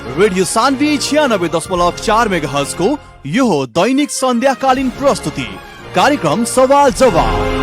Radio Saanvi 96.4 megahertz को यो हो दैनिक सन्ध्याकालीन प्रस्तुति कार्यक्रम सवाल जवाब।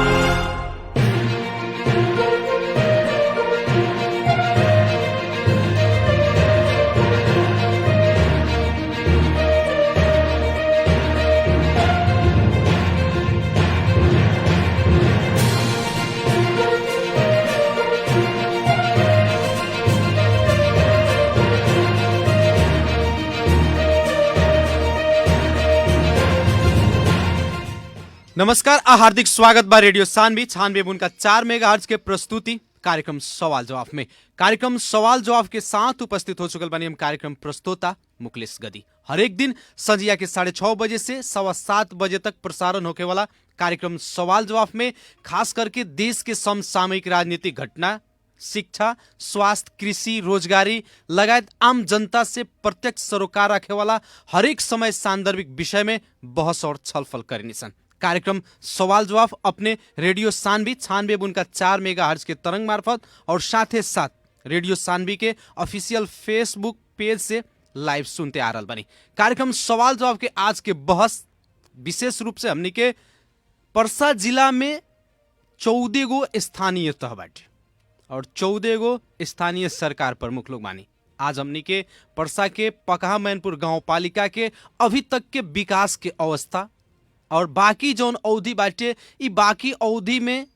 नमस्कार आ हार्दिक स्वागत बा रेडियो सान्वी 96.4 मेगाहर्ज के प्रस्तुति कार्यक्रम सवाल जवाब में। कार्यक्रम सवाल जवाब के साथ उपस्थित हो चुकल बानी हम कार्यक्रम प्रस्तोता मुकलेश गदी। हर एक दिन संजिया के 6:30 बजे से 7:15 बजे तक प्रसारण होके वाला कार्यक्रम सवाल जवाब में खास करके देश के समसामयिक राजनीतिक घटना, शिक्षा, स्वास्थ्य, कृषि, रोजगारी लगायत आम जनता से प्रत्यक्ष सरोकार रखे वाला हरेक समय सांदर्भिक विषय में बहस और छलफल करनी सन। कार्यक्रम सवाल जवाब अपने रेडियो सान्वी 96.4 मेगाहर्ज के तरंग मार्फत और साथ ही साथ रेडियो सान्वी के ऑफिशियल फेसबुक पेज से लाइव सुनते आ रहा बनी। कार्यक्रम सवाल जवाब के आज के बहस विशेष रूप से हमनी के पर्सा जिला में 14 गो स्थानीय तह बाटे और 14 गो स्थानीय सरकार प्रमुख लोग बानी। आज हमनी के पर्सा के पकहा मैनपुर गांव पालिका के अभी तक के विकास के अवस्था और बाकी जौन अवधि बाटे ई बाकी अवधि में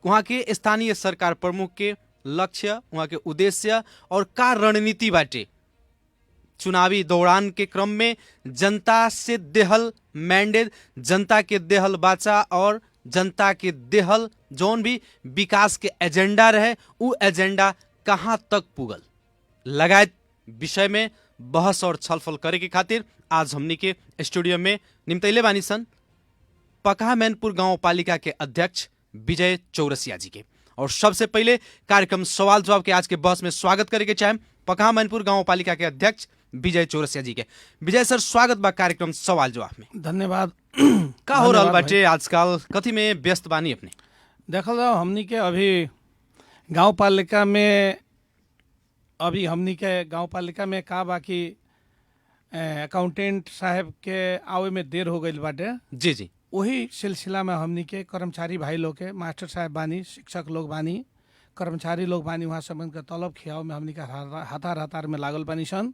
वहाँ के स्थानीय सरकार प्रमुख के लक्ष्य, वहाँ के उद्देश्य और का रणनीति बाटे चुनावी दौरान के क्रम में जनता से देहल मैंडेट, जनता के देहल बाचा और जनता के देहल जौन भी विकास के एजेंडा रहे उ एजेंडा कहाँ तक पुगल लगायत विषय में बहस और छलफल करे के खातिर आज हमनी के स्टूडियो में निम्तैले बानी सन पकहा मैनपुर गांव पालिका के अध्यक्ष विजय चौरसिया जी के। और सबसे पहले कार्यक्रम सवाल जवाब के आज के बहस में स्वागत करे के चाहे पकहा मैनपुर गांव पालिका के अध्यक्ष विजय चौरसिया जी के। विजय सर, स्वागत बा कार्यक्रम सवाल जवाब में। धन्यवाद। का हो रहल बाटे आजकल, कथी में व्यस्त बानी अपने? देखल जाओ हमनी के अभी गांव पालिका में का बाकी अकाउंटेंट साहब के आवे में देर हो गई बाटे। जी जी, वही सिलसिला में हमनी के कर्मचारी भाई लोग के, मास्टर साहब बानी, शिक्षक लोग बानी, कर्मचारी लोग बानी, वहाँ संबंध के तलब खियाव में हमनी के हतार में लागल बानी सन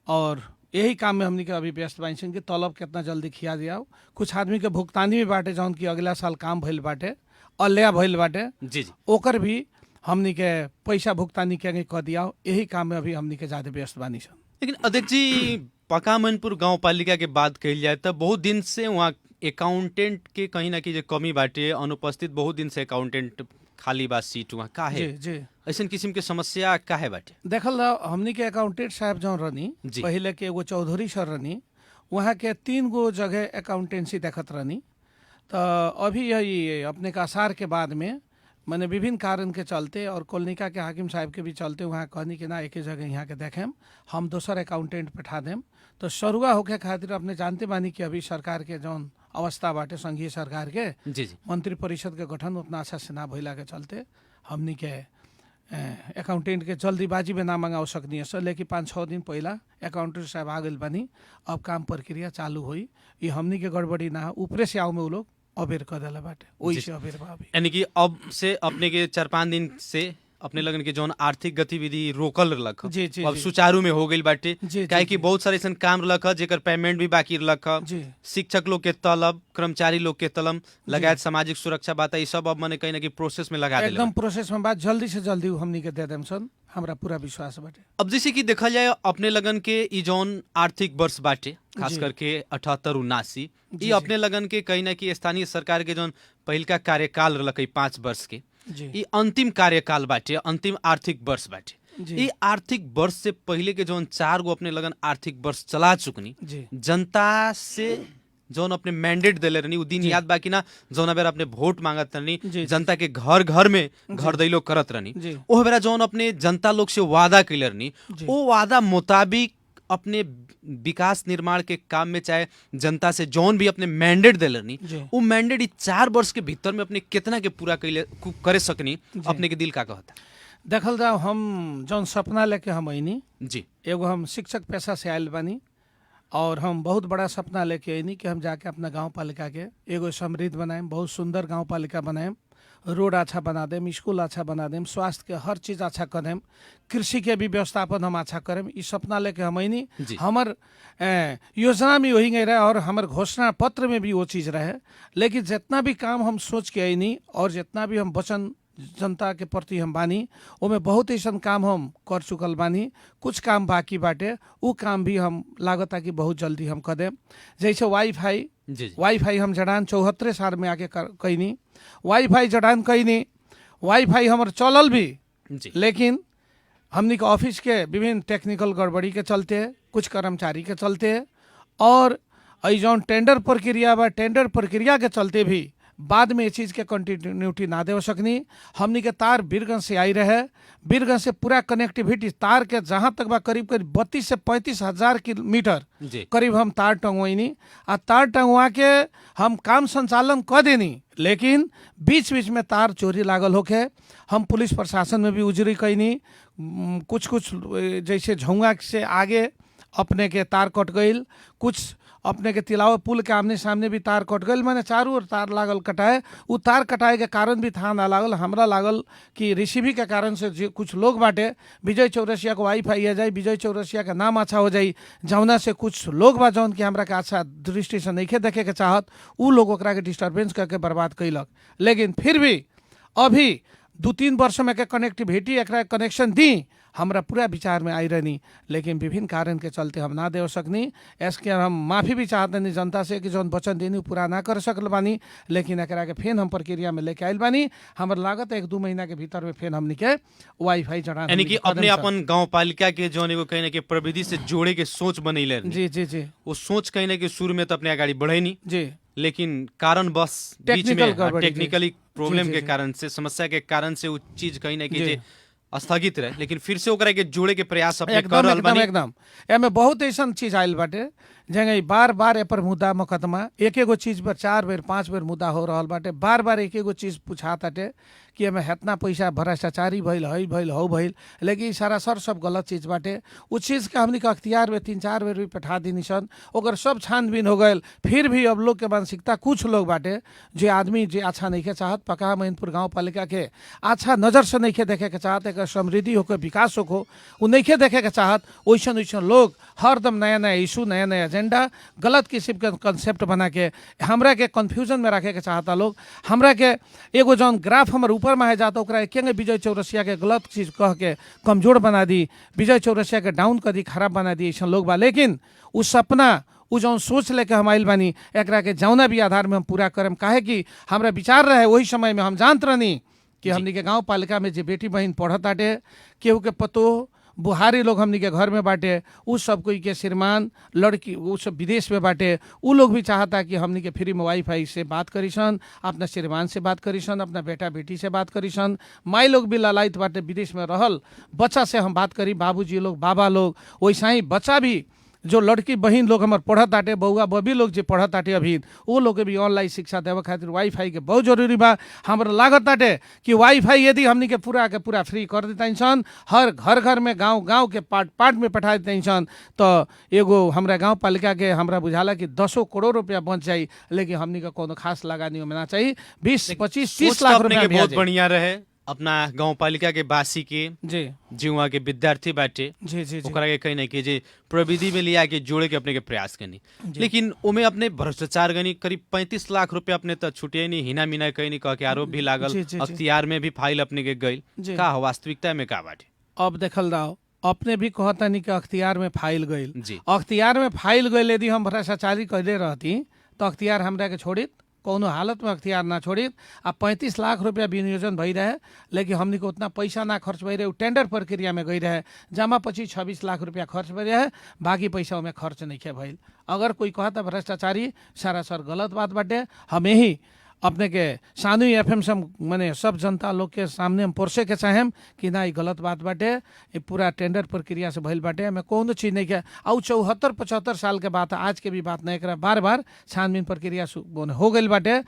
और यही काम में हमनी के अभी व्यस्त बानी सन कि तलब कितना जल्दी खिया दियाओ। कुछ आदमी के भुगतानी भी बाटे जौन की अगला साल काम भइल बाटे, अल्लेया भइल बाटे, जी जी, ओकर भी हमनी के पैसा भुगतानी के कर दियाओ। यही काम में अभी हमनी के ज्यादा व्यस्त बानी सन। लेकिन अध्यक्ष जी, पकहा मैनपुर गांव पालिका के बात कही जाए तो बहुत दिन से वहाँ अकाउंटेंट के कहीं ना कहीं कमी बाटे, अनुपस्थित बहुत दिन से अकाउंटेंट खाली बा सीट वहाँ का है जी जी, ऐसा किस्म के समस्या का है बाटे? देखल जाओ हमनी के अकाउंटेंट साहब जौन रहनी पहले के एगो चौधरी सर रहनी, वहाँ के 3 गो जगह अकाउंटेंसी देखत रहनी। तो अभी यही अपने का आसार के बाद में मैंने विभिन्न कारण के चलते और कोलनिका के हाकिम साहब के भी चलते वहाँ कहनी कि ना एक ही जगह यहाँ के देखें हम दोसर अकाउंटेंट बैठा दें। तो शुरुआ होके खातिर अपने जानते बानी कि अभी सरकार के जौन अवस्था बाटे संघीय सरकार के जी जी, मंत्री परिषद के गठन उतना अच्छा से ना भइला के चलते हमनी के अकाउंटेंट के जल्दीबाजी में ना मंगाओ सकनी सर। लेकिन 5-6 दिन पहला अकाउंटेंट साहब आ गई बानी, अब काम प्रक्रिया चालू हुई। ये हमनी के गड़बड़ी ना ऊपरे से आओ में वो लोग अबेर कर दिला बाटे, वही से अबेर बा। यानी कि अब से अपने के 4-5 दिन से अपने लगन के जौन आर्थिक गतिविधि रोकल रहलक जी जी, अब सुचारू में हो गई बाटे, काहे कि बहुत सारे ऐसा काम रहलक जेकर पेमेंट भी बाकी रहलक। शिक्षक लोग के तलब, कर्मचारी लोग के तलब लगायत सामाजिक सुरक्षा बात ये सब अब मैंने कहीं ना कहीं प्रोसेस में लगा दिले, एकदम प्रोसेस में बात जल्दी से जल्दी हमनी के दे देम सन, हमरा पूरा विश्वास बाटे। अब जैसे कि देखा जाए अपने लगन के ई जौन आर्थिक वर्ष बाटे खास करके 78-79 ये अपने लगन के कहीं ना कहीं स्थानीय सरकार के जौन पहिल का कार्यकाल रहलक 5 वर्ष के ये अंतिम कार्यकाल बाटे, अंतिम आर्थिक वर्ष बाटे। ये आर्थिक वर्ष से पहले के जौन 4 गो अपने लगन आर्थिक वर्ष चला चुकनी, जनता से जौन अपने मैंडेट दिले रहनी उ दिन याद बाकी ना, जौन बेर अपने वोट मांगत रहनी, जनता के घर घर में घर दैलो करत रहनी, ओह बेरा जौन अपने जनता लोग से वादा कैले रहनी वो वादा मुताबिक अपने विकास निर्माण के काम में चाहे जनता से जौन भी अपने मैंडेट दिले रहनी वो मैंडेट 4 वर्ष के भीतर में अपने कितना के पूरा करे सकनी, अपने के दिल का कहता? देखल जाओ हम जौन सपना लेके हम अइनी, जी एगो हम शिक्षक पेशा से आयल बानी और हम बहुत बड़ा सपना लेके अइनी कि हम जाके अपना गांव पालिका के एगो समृद्ध बनाएम, बहुत सुंदर गांव पालिका बनाएम, रोड अच्छा बना देम, स्कूल अच्छा बना देम, स्वास्थ्य के हर चीज अच्छा कर देम, कृषि के भी व्यवस्थापन हम अच्छा करेम। ई सपना लेके हम अइनी। जी। हमर योजना में वही नहीं रहे और हमर घोषणा पत्र में भी वो चीज रहे। लेकिन जितना भी काम हम सोच के अइनी और जितना भी हम वचन जनता के प्रति हम बानी, ओमे बहुत ऐसा काम हम कर चुकल बानी। कुछ काम बाकी बाटे, उ काम भी हम लागता कि बहुत जल्दी हम कर देम। जैसे वाईफाई जी वाईफाई हम जड़ान 74 साल में आके कैनी, वाईफाई जड़ान कैनी, वाईफाई हमर चलल भी, जी लेकिन हमनी के ऑफिस के विभिन्न टेक्निकल गड़बड़ी के चलते, कुछ कर्मचारी के चलते और जौन टेंडर प्रक्रिया बा, टेंडर प्रक्रिया के चलते भी बाद में ये चीज़ के कंटिन्यूटी ना दे सकनी। हमनी के तार बीरगंज से आई रहे, बीरगंज से पूरा कनेक्टिविटी तार के जहाँ तक बा करीब करीब 32 से 35 हजार किलोमीटर जी करीब हम तार टंगवैनी आ तार टंगवा के हम काम संचालन कर देनी। लेकिन बीच बीच में तार चोरी लागल होके हम पुलिस प्रशासन में भी उजरी कैनी। कुछ कुछ जैसे झौंगा से आगे अपने के तार कट गईल, कुछ अपने के तिलाव पुल के आमने सामने भी तार कट गईल। मैंने चारों ओर तार लागल कटाए। उ तार कटाए के कारण भी था ना लागल, हमरा लागल कि रिसीवी के कारण से जो कुछ लोग बाटे, विजय चौरसिया को वाईफाई आ जाए, विजय चौरसिया का नाम अच्छा हो जाए, जौना से कुछ लोग बा जौन कि हमरा के अच्छा दृष्टि से नहीं देखे के चाहत, उ लोग ओकरा के डिस्टर्बेंस करके बर्बाद कैलक। लेकिन फिर भी अभी 2-3 वर्ष में के कनेक्टिविटी एकरा कनेक्शन दी, हमरा पूरा विचार में आई रहनी। लेकिन विभिन्न कारण के चलते हम ना दे सकनी। इसके हम माफ़ी भी चाहते नहीं जनता से कि जौन वचन देनी पूरा ना कर सकल बानी। लेकिन एकरा के फेन हम प्रक्रिया में लेके आयल बानी। हमर लागत 1-2 महीना के भीतर में फेन हमनी के वाईफाई चढ़ा, यानी कि अपने अपन गांव पालिका के जौन एगो कहीं ना कहीं प्रविधि से जोड़े के सोच बनैले रहनी। जी जी जी वो सोच कहीं ना कहीं शुरू में तो अपने आगाड़ी बढ़ैनी, जी, लेकिन कारण बस बीच टेक्निकल में गड़बड़ी, टेक्निकली प्रॉब्लम जी, के जी। कारण से, समस्या के कारण से वो चीज कहीं ना कहीं जी। जे स्थगित रहे। लेकिन फिर से ओकरा के जोड़े के प्रयास अपने कर एकदम रहल एकदम बानी। एकदम एमे बहुत ऐसा चीज आयल बाटे जंगे बार बार ए पर मुद्दा मुकदमा एक एगो चीज पर 4 बेर 5 बेर मुद्दा हो रहल बाटे। बार बार एक एगो चीज पूछाताटे कि एमे हेतना पैसा भ्रष्टाचारी भइल, हई भइल, हौ भइल, लेकिन सरासर सब गलत चीज बाटे। उ चीज के हमनी के अख्तियार में 3-4 बेर भी पठा दीनी सन, ओकर सब छानबीन हो गए। फिर भी अब लोग के मानसिकता, कुछ लोग बाटे जे आदमी जे अच्छा नहीं के चाहत, पका महिनपुर गाँव पालिका के अच्छा नजर से नहीं देखे के चाहत, एक समृद्धि होकर विकास हो, उ नहीं देखे के चाहत। वैसन वैसन लोग हरदम नया नया इशू, नया नया एजेंडा, गलत किस्म के कंसेप्ट बना के हमरा के कंफ्यूजन में रखे के चाहता लोग। हमरा के एगो जौन ग्राफ हमर ऊपर में है जाता, ओकरा केंगे विजय चौरसिया के गलत चीज कह के कमजोर बना दी, विजय चौरसिया के डाउन कर दी, खराब बना दी, ऐसा लोग बा। लेकिन उ सपना, उ जौन सोच लेके हम आइल बानी, एकरा के जौना भी आधार में हम पूरा करम। काहे कि हमरा विचार रहे वही समय में हम जानत रहनी कि हमनी के गाँव पालिका में जे बेटी बहन पढ़त बाटे, केहू के पतो बुहारी लोग हमनी के घर में बाटे, उ सब कोई के श्रीमान लड़की उ सब विदेश में बाटे, उ लोग भी चाहता कि हमनी के फ्री में वाईफाई से बात करी सन, अपना श्रीमान से बात करी सन, अपना बेटा बेटी से बात करी सन। माई लोग भी ललायत बाटे, विदेश में रहल बच्चा से हम बात करी, बाबूजी लोग, बाबा लोग, वैसा ही बच्चा भी जो लड़की बहन लोग हमार पढ़त बाटे, बउआ बबी लोग जे पढ़त बाटे अभी, वो लोग के भी ऑनलाइन शिक्षा देवे खातिर वाईफाई के बहुत जरूरी बा। हमरा लागत बाटे कि वाईफाई यदि हमनी के पूरा फ्री कर देता सन, हर घर घर में, गांव गांव के पार्ट में पठा देता सन, तो एगो हमरा गांव पालिका के हमरा बुझाला कि 10 करोड़ रुपया बच जाई। लेकिन हमनी के कोनो खास लगानी में ना चाहिए, 20, 25, 30 लाख रुपया बहुत बढ़िया रहे। अपना गांव पालिका के वासी के जी जीवा के विद्यार्थी बाटे, जी जी ओकरा के कहीं ना कहीं जे प्रविधि में लिया के जोड़े के अपने के प्रयास करनी। लेकिन ओमे अपने भ्रष्टाचार गनी करीब 35 लाख रुपया अपने तो छुटे नहीं, हिना मिना कहीं नहीं कह के आरोप भी लागल, जी, जी, जी। अख्तियार में भी फाइल अपने के गई। जी। का हो वास्तविकता में का बाटे? अब देखल जाओ, अपने भी कहता नहीं कि अख्तियार में फाइल गईल, जी। अख्तियार में फाइल गईल यदि हम भ्रष्टाचारी कैले रहती तो अख्तियार हमरा के छोड़ित, कौनो हालत में अख्तियार ना छोड़ित। आ 35 लाख रुपया विनियोजन भई रहे, लेकिन हमनी को उतना पैसा ना खर्च भई रहे। उ टेंडर प्रक्रिया में गई रहे, जमा 25-26 लाख रुपया खर्च भई रहे, बाकी पैसा में खर्च नहीं खे भइल। अगर कोई कहता भ्रष्टाचारी, सरासर गलत बात बाटे। हम यही अपने के सानू एफएम से माने सब जनता लोग के सामने हम पोरसे के चाहेम कि ना, ये गलत बात बाटे, ये पूरा टेंडर प्रक्रिया से भइल बाटे, हमें कौन चीज नहीं के। और 74-75 साल के बात, आज के भी बात नहीं करा, बार बार छानबीन प्रक्रिया हो गई बाटे।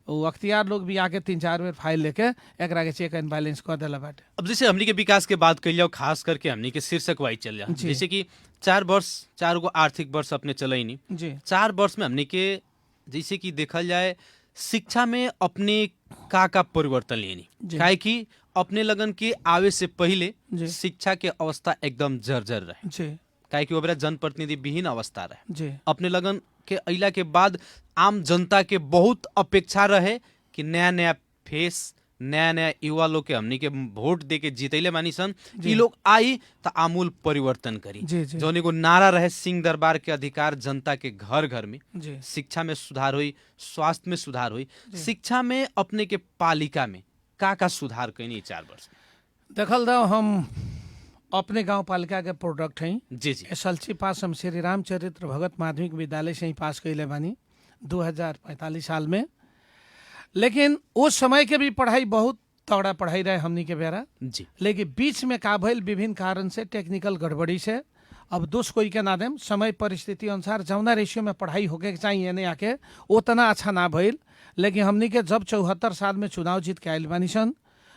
वो अख्तियार लोग भी आके 3-4 बेर फाइल लेके एकरा के चेक एंड बैलेंस कर देला बाटे। अब जैसे हमनी के विकास के बात कइल जाओ, खास करके हमनी के शीर्षक वाई चल जा, जैसे कि 4 गो आर्थिक वर्ष अपने चलई नहीं जी। 4 वर्ष में हमनी के जैसे कि देखल जाए शिक्षा में अपने का परिवर्तन लेनी, काहे कि अपने लगन के आवे से पहले शिक्षा के अवस्था एकदम जर्जर रहे जी, काहे कि ओबरा जनप्रतिनिधि विहीन अवस्था रहे जी। अपने लगन के अइला के बाद आम जनता के बहुत अपेक्षा रहे कि नया नया फेस, नया नया युवा लोग के हमनी के वोट दे के जीतैले मानी सन, ई लोग आई तो आमूल परिवर्तन करी। जौन एगो नारा रहे सिंह दरबार के अधिकार जनता के घर घर में, शिक्षा में सुधार हुई, स्वास्थ्य में सुधार हुई, शिक्षा में अपने के पालिका में का सुधार कैनी 4 वर्ष में? देखल दो, हम अपने गांव पालिका के प्रोडक्ट हैं जी जी। एसएलसी पास हम श्री रामचरित्र भगत माध्यमिक विद्यालय से ही पास कैले बानी 2045 साल में। लेकिन उस समय के भी पढ़ाई बहुत तगड़ा पढ़ाई रहे हमनी के बेरा जी। लेकिन बीच में का भइल, विभिन्न कारण से, टेक्निकल गड़बड़ी से, अब दोष कोई के ना देम, समय परिस्थिति अनुसार जौना रेशियो में पढ़ाई होके के चाहिए नहीं आके उतना अच्छा ना भइल। लेकिन हमनी के जब 74 साल में चुनाव जीत के आयल बानी सन,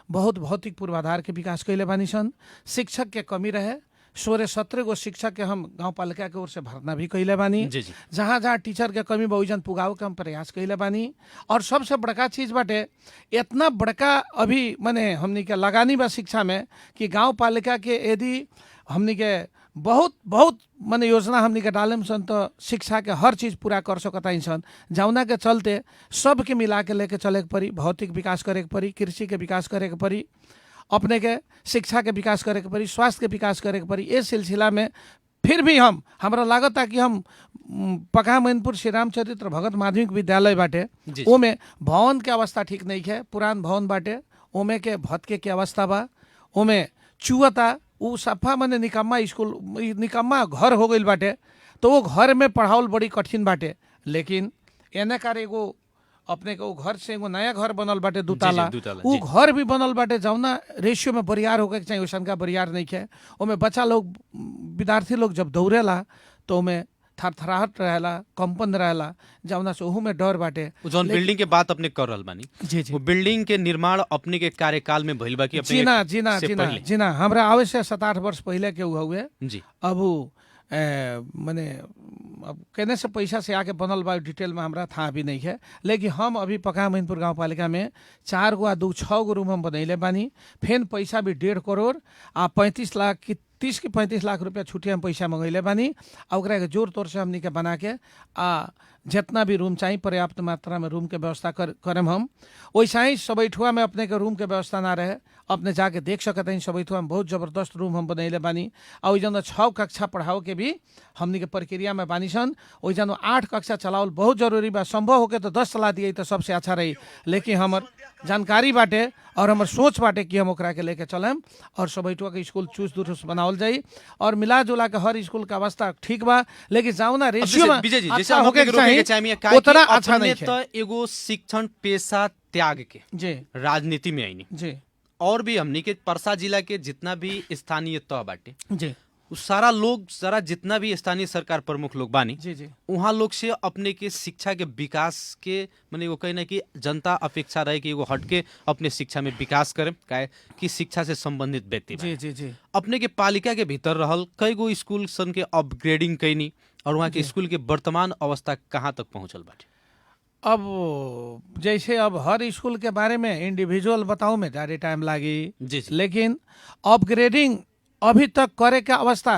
बहुत भौतिक पूर्वाधार के विकास कैले बानी सन, शिक्षक के कमी रहे, 16-17 गो शिक्षक के हम गांव पालिका के ओर से भरना भी कैले बानी। जहाँ जहाँ टीचर के कमी बहुजन पुगाव के हम प्रयास कैले बानी। और सबसे बड़का चीज बाटे, इतना बड़का अभी माने हमनी के लगानी बा शिक्षा में कि गांव पालिका के यदि हमनी के बहुत बहुत माने योजना हमनी के डालम सन तो शिक्षा के हर चीज पूरा कर सकता सन। जौना के चलते सबके मिला के लेके चले के पड़ी, भौतिक विकास करे के पड़ी, कृषि के विकास करे के पड़ी, अपने के शिक्षा के विकास करे के पड़ी, स्वास्थ्य के विकास करे के पड़ी। इस सिलसिला में फिर भी हमरा लागत कि हम पका मैनपुर श्री रामचरित्र भगत माध्यमिक विद्यालय बाटे, ओमे भवन के अवस्था ठीक नहीं है, पुरान भवन बाटे, ओमे के भत्के के अवस्था बा, ओमे चुअता, उ सफा मने निकम्मा स्कूल, निकम्मा घर हो गई बाटे। तो वो घर में पढ़ावल बड़ी कठिन बाटे। लेकिन एने कार एगो अपने को घर से एगो नया घर बनल बाटे, दुताला, वो घर भी बनल बाटे जौना रेशियो में बरियार होके चाहिए, वैसन का बरियार नहीं है। ओमे बच्चा लोग, विद्यार्थी लोग जब दौड़ेला तो ओमे थरथराहट रहेला, कंपन रहेला, जौना से ओहू में डर बाटे। जौन बिल्डिंग के बात अपने कर रहल बानी, जी जी, वो बिल्डिंग के निर्माण अपने के कार्यकाल में भइल बा कि अपने जी ना हमरा आवे से 7-8 वर्ष पहले के हुए जी। अब माने अब कहने से पैसा से आके बनल बा, डिटेल में हमरा था भी नहीं है। लेकिन हम अभी पका मैनपुर गांव पालिका में 4 गो 2-6 गो रूम हम बनैले बानी। फेन पैसा भी 1.5 करोड़ आ 35 लाख की 30 की 35 लाख रुपया छुट्टी हम पैसा मंगैले बानी। आ ओकरा के जोर तोर से हमनी के बना के जितना भी रूम चाहिए पर्याप्त मात्रा में रूम के व्यवस्था करम हम। वैसा ही सबैठुआ में अपने के रूम के व्यवस्था ना रहे, अपने जाके देख सकते हैं। सबैठुआ में बहुत जबरदस्त रूम हम बनैले बानी। और वैजन 6 कक्षा पढ़ाओ के भी हमनी के प्रक्रिया में बानी सन। वैजन 8 कक्षा चलावल बहुत जरूरी बा, संभव होके तो 10 चला दिए तो सबसे अच्छा रही। लेकिन हमर जानकारी बाटे और हमर सोच बाटे कि हम ओकरा के लेके चलम और सबैठुआ के स्कूल चूस दुरुस्त बनावल जाई। और मिला जुला के हर स्कूल का अवस्था ठीक बा, लेकिन जाउना रेशियो में अच्छा होके उतना अच्छा नहीं है। तो एगो शिक्षण पेशा त्याग के जी राजनीति में आईनी जी। और भी हमनी के परसा जिला के जितना भी स्थानीय तह बाटे जी, सारा लोग, सारा जितना भी स्थानीय सरकार प्रमुख लोग बानी जी जी, वहाँ लोग से अपने के शिक्षा के विकास के माने वो कहना कि जनता अपेक्षा रहे कि वो हट के अपने शिक्षा में विकास करे, काहे कि शिक्षा से संबंधित व्यक्ति जी जी जी। अपने के पालिका के भीतर रहल कई गो स्कूल सन के अपग्रेडिंग कैनी और वहाँ के स्कूल के वर्तमान अवस्था कहाँ तक पहुँचल बाटे? अब जैसे अब हर स्कूल के बारे में इंडिविजुअल बताऊं में ज़्यादा टाइम लागी जी, लेकिन अपग्रेडिंग अभी तक करे के अवस्था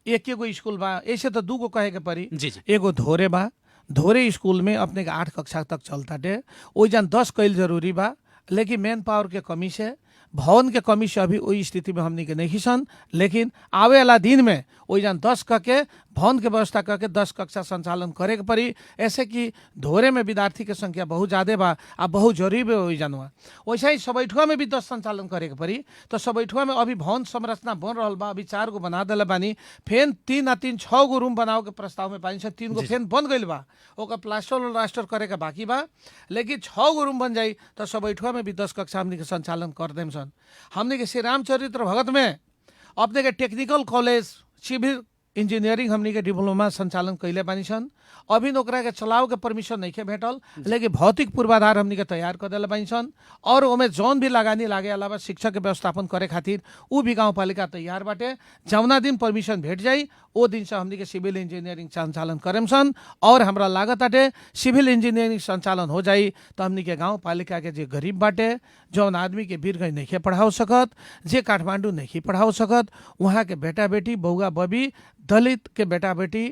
एक गो स्कूल बा। ऐसे तो 2 गो कहे के पड़ी जी जी। एगो धोरे बा, धोरे स्कूल में अपने के 8 कक्षा तक चलता टे, ओइजन 10 कैल जरूरी बा। लेकिन मैन पावर के कमी से, भवन के कमी से अभी वही स्थिति में हमनी के नहीं सन। लेकिन आवे वाला दिन में ओइजन 10 के भवन के व्यवस्था करके 10 कक्षा संचालन करे के पड़ी। ऐसे कि धोरे में विद्यार्थी के संख्या बहुत ज़्यादा बा आ बहुत जरूरी भी हो जानवा। वैसे ही सबैठुआ में भी 10 संचालन करे के पड़ी। तो सबैठुआ में अभी भवन संरचना बन रहा बा, अभी 4 गो बना दिले बानी। फेन 3 आ 3 6 गो रूम बनाओ के प्रस्ताव में पानी 3 गो फेन बन गई बा, ओकर प्लास्टर करे के बाकी बा। लेकिन 6 गो रूम बन जाई तो सबैठुआ में भी 10 कक्षा हमने के संचालन कर देम सन। हमने के श्री रामचरित्र भगत में अपने के टेक्निकल कॉलेज सिविल इंजीनियरिंग हमनी के डिप्लोमा संचालन कैले बानी सन। अभी ओकरा के चलाव के परमिशन नहीं भेटल, लेकिन भौतिक पूर्वाधार हमनी के तैयार कर दिले बानी सन। और ओमे जौन भी लगानी लागे अलावा शिक्षक के व्यवस्थापन करे खातिर उ भी गाउँपालिका तैयार बाटे। जौना दिन परमिशन भेट जाई ओ दिन से हमनी के सिविल इंजीनियरिंग संचालन करेम सन। और हमरा लागत आटे सिविल इंजीनियरिंग संचालन हो जाई तो हमनी के गाउँपालिका के जे गरीब बाटे, जौन आदमी के वीरगंज नहीं पढ़ाओ सकत, जे काठमांडू नहीं पढ़ाओ सकत, वहाँ के बेटा बेटी बउआ बबी दलित के बेटा बेटी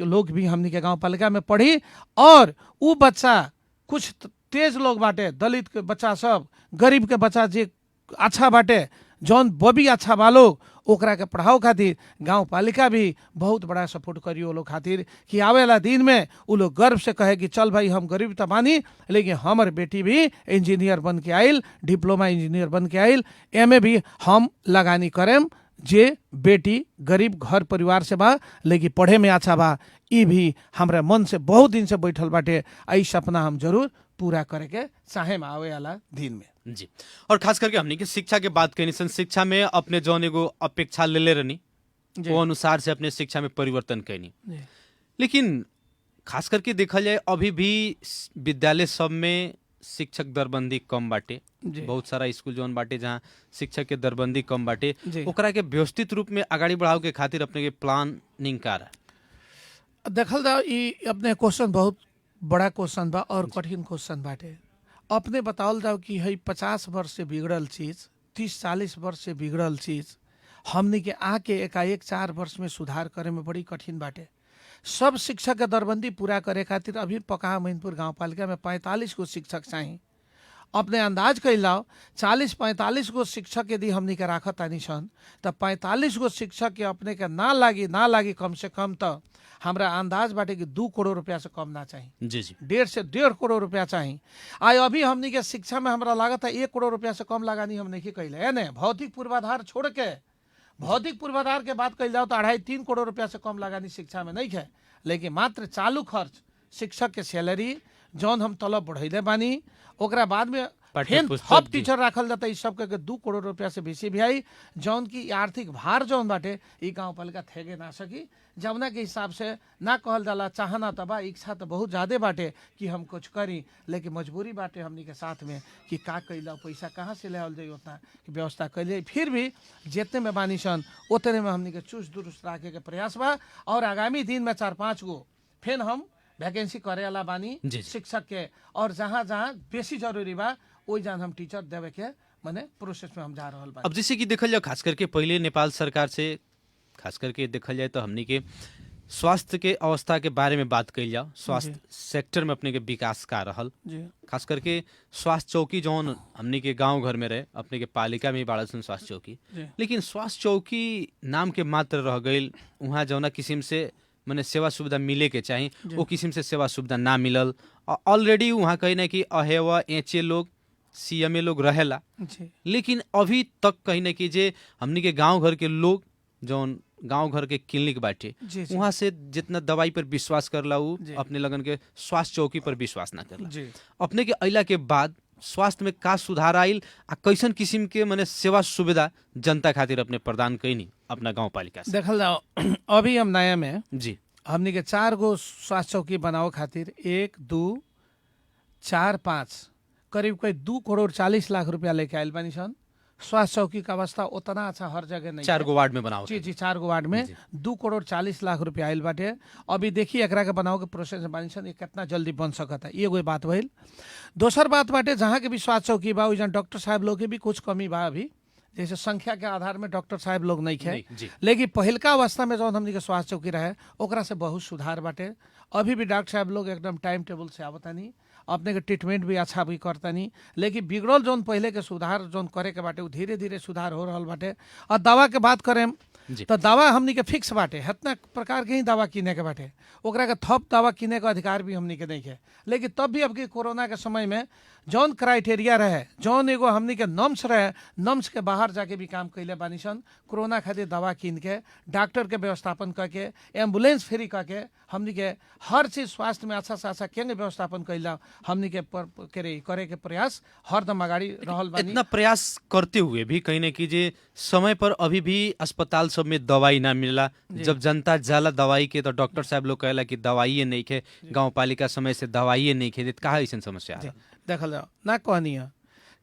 लोग भी हमनी के गाउँपालिका में पढ़ी। और उ बच्चा कुछ तेज लोग बाटे, दलित के बच्चा सब, गरीब के बच्चा जे अच्छा बाटे, जौन बबी अच्छा बालो ओकरा के पढ़ाओ खातिर गाउँपालिका भी बहुत बड़ा सपोर्ट करी वो लोग खातिर कि आवेला दिन में उ लोग गर्व से कहे कि चल भाई हम गरीब तो बानी लेकिन हमर बेटी भी इंजीनियर बन के आइल, डिप्लोमा इंजीनियर बन के आइल, एमे भी हम लगानी करेम। जे बेटी गरीब घर परिवार से बा लेकिन पढ़े में अच्छा बा, ई भी हमरा मन से बहुत दिन से बैठल बाटे। आई सपना हम जरूर पूरा करे के चाहे में आवे वाला दिन में जी। और खास करके हमनी के शिक्षा के बात कहनी सन, शिक्षा में अपने जौन एगो अपेक्षा ले रहनी वो अनुसार से अपने शिक्षा में परिवर्तन कहनी। लेकिन खास करके देखल जाए अभी भी विद्यालय सब में शिक्षक दरबंदी कम बाटे। बहुत सारा स्कूल जौन बाटे जहाँ शिक्षक के दरबंदी कम बाटे, ओकरा के व्यवस्थित रूप में आगाड़ी बढ़ाव के खातिर अपने के प्लानिंग का रहा। देखल जाओ ई अपने क्वेश्चन बहुत बड़ा क्वेश्चन बा और कठिन क्वेश्चन बाटे। अपने बताओल जाओ कि है 50 वर्ष से बिगड़ल चीज, 30-40 वर्ष से बिगड़ल चीज हमनी के आके एकाएक 4 वर्ष में सुधार करे में बड़ी कठिन बाटे। सब शिक्षक के दरबंदी पूरा करे खातिर अभी पकहा मैनपुर गाउँपालिका में 45 गो शिक्षक चाहिए। अपने अंदाज कैलाओ 40-45 गो शिक्षक यदि हमनी के राखत तानी सन तो 45 गो शिक्षक के अपने के ना लागी कम से कम तो हमरा अंदाज बाटे कि 2 करोड़ रुपया से कम ना चाहिए। जी जी, 1.5 से 1.5 करोड़ रुपया चाहिए। आई अभी हमनी के शिक्षा में हमरा लागत है 1 करोड़ रुपया से कम लगानी हम नहीं कैले है ने। भौतिक पूर्वाधार छोड़ के, भौतिक पूर्वाधार के बात कही जाओ तो 2.5-3 करोड़ रुपया से कम लगानी शिक्षा में नहीं है। लेकिन मात्र चालू खर्च शिक्षक के सैलरी जौन हम तलब बढ़ैले बानी, ओकरा बाद में फेन सब टीचर राखल जाता, इस सब के 2 करोड़ रुपया से बेसी भी आई। जौन की आर्थिक भार जौन बाटे ई गाउँपालिका थेगे ना सकी। जमुना के हिसाब से ना कहल जाला, चाहना तबा इच्छा तो बहुत ज्यादा बाटे कि हम कुछ करी, लेकिन मजबूरी बाटे हमनी के साथ में कि का कैला पैसा कहाँ से ले जाए उतना व्यवस्था कैले। फिर भी जितने में बानी सन उतने में हमनी के चुस्त दुरुस्त रखे के प्रयास बा। और आगामी दिन में 4-5 गो फिर हम वैकेंसी करे वाला बानी शिक्षक के। और जहाँ जहाँ बेसी जरूरी बा वही जान हम टीचर देवे के माने प्रोसेस में हम जा रहल बा। अब जैसे कि देखल जाए खास करके पहले नेपाल सरकार से खास करके देखल जाए तो हमनी के स्वास्थ्य के अवस्था के बारे में बात कही जाओ, स्वास्थ्य सेक्टर में अपने के विकास का रहल। खास करके स्वास्थ्य चौकी जौन हमनी के गांव घर में रहे, अपने के पालिका में बाड़ा सन स्वास्थ्य चौकी, लेकिन स्वास्थ्य चौकी नाम के मात्र रह गई। वहाँ जौना किस्म से मैंने सेवा सुविधा मिले के चाहिए वो किस्म से सेवा सुविधा ना मिलल। ऑलरेडी वहाँ कहीं ना कि अहेवा एचे लोग सीएमए लोग रहेला, लेकिन अभी तक कहीं ना कि जे हमनी के गांव घर के लोग जौन गांव घर के क्लिनिक बाटे वहाँ से जितना दवाई पर विश्वास करला उ अपने लगन के स्वास्थ्य चौकी पर विश्वास ना करला। अपने के अइला के बाद स्वास्थ्य में का सुधार आइल आ कैसन किस्म के माने सेवा सुविधा जनता खातिर अपने प्रदान कैनी अपना गाँव पालिका से? देखल जाओ अभी हम नया में जी हमनी के 4 गो स्वास्थ्य चौकी बनाओ खातिर 1, 2, 4, 5 करीब 2 करोड़ 40 लाख रुपया लेके आयल बानी सन। स्वास्थ्य चौकी का अवस्था उतना अच्छा हर जगह नहीं। 4 गो वार्ड में बनाओ। जी 4 गो वार्ड में 2 करोड़ 40 लाख रुपया आयल बाटे। अभी देखिए एकरा के बनाओ के प्रोसेस में बानी सन, ये कितना जल्दी बन सकता है। ये कोई बात भइल। दोसर बात बाटे जहाँ के भी स्वास्थ्य चौकी बा जहाँ डॉक्टर साहब लोग के भी कुछ कमी बा। अभी जैसे संख्या के आधार में डॉक्टर साहब लोग नहीं खे, लेकिन पहलका अवस्था में जौन हमनी के स्वास्थ्य चौकी रहे ओकरा से बहुत सुधार बाटे। अभी भी डॉक्टर साहब लोग एकदम टाइम टेबल से आवतानी, अपने के ट्रीटमेंट भी अच्छा भी करतानी। लेकिन बिगड़ल जौन पहले के सुधार जौन करे के बाटे वो धीरे धीरे सुधार हो रहा बाटे। और दवा के बात करें जी। तो दवा हमनी के फिक्स बाटे, हतना प्रकार के ही दवा किने के बाटे, ओकरा के थप दवा किने के अधिकार भी हमनी के नहीं है। लेकिन तब भी अब के कोरोना के समय में जौन क्राइटेरिया रहे, जौन एगो हमनी के नम्स रहे, नम्स के बाहर जाके भी काम कैले बानी सन। कोरोना खातिर दवा किन के, डॉक्टर के व्यवस्थापन करके, एम्बुलेंस फ्री करके, हमनी के हर चीज स्वास्थ्य में अच्छा से अच्छा केंगे व्यवस्थापन कैला हमनी के करे के प्रयास हरदम अगाडि रहल बानी। इतना प्रयास करते हुए भी कहीं ना कीजिए समय पर अभी भी अस्पताल सब में दवाई ना मिला। जब जनता जाला दवाई के तो डॉक्टर साहब लोग कहला कि दवाई नहीं खे, गाँव पालिका समय से दवाई नहीं खे, कहा ऐसा समस्या है? देखल जाओ ना कहनी है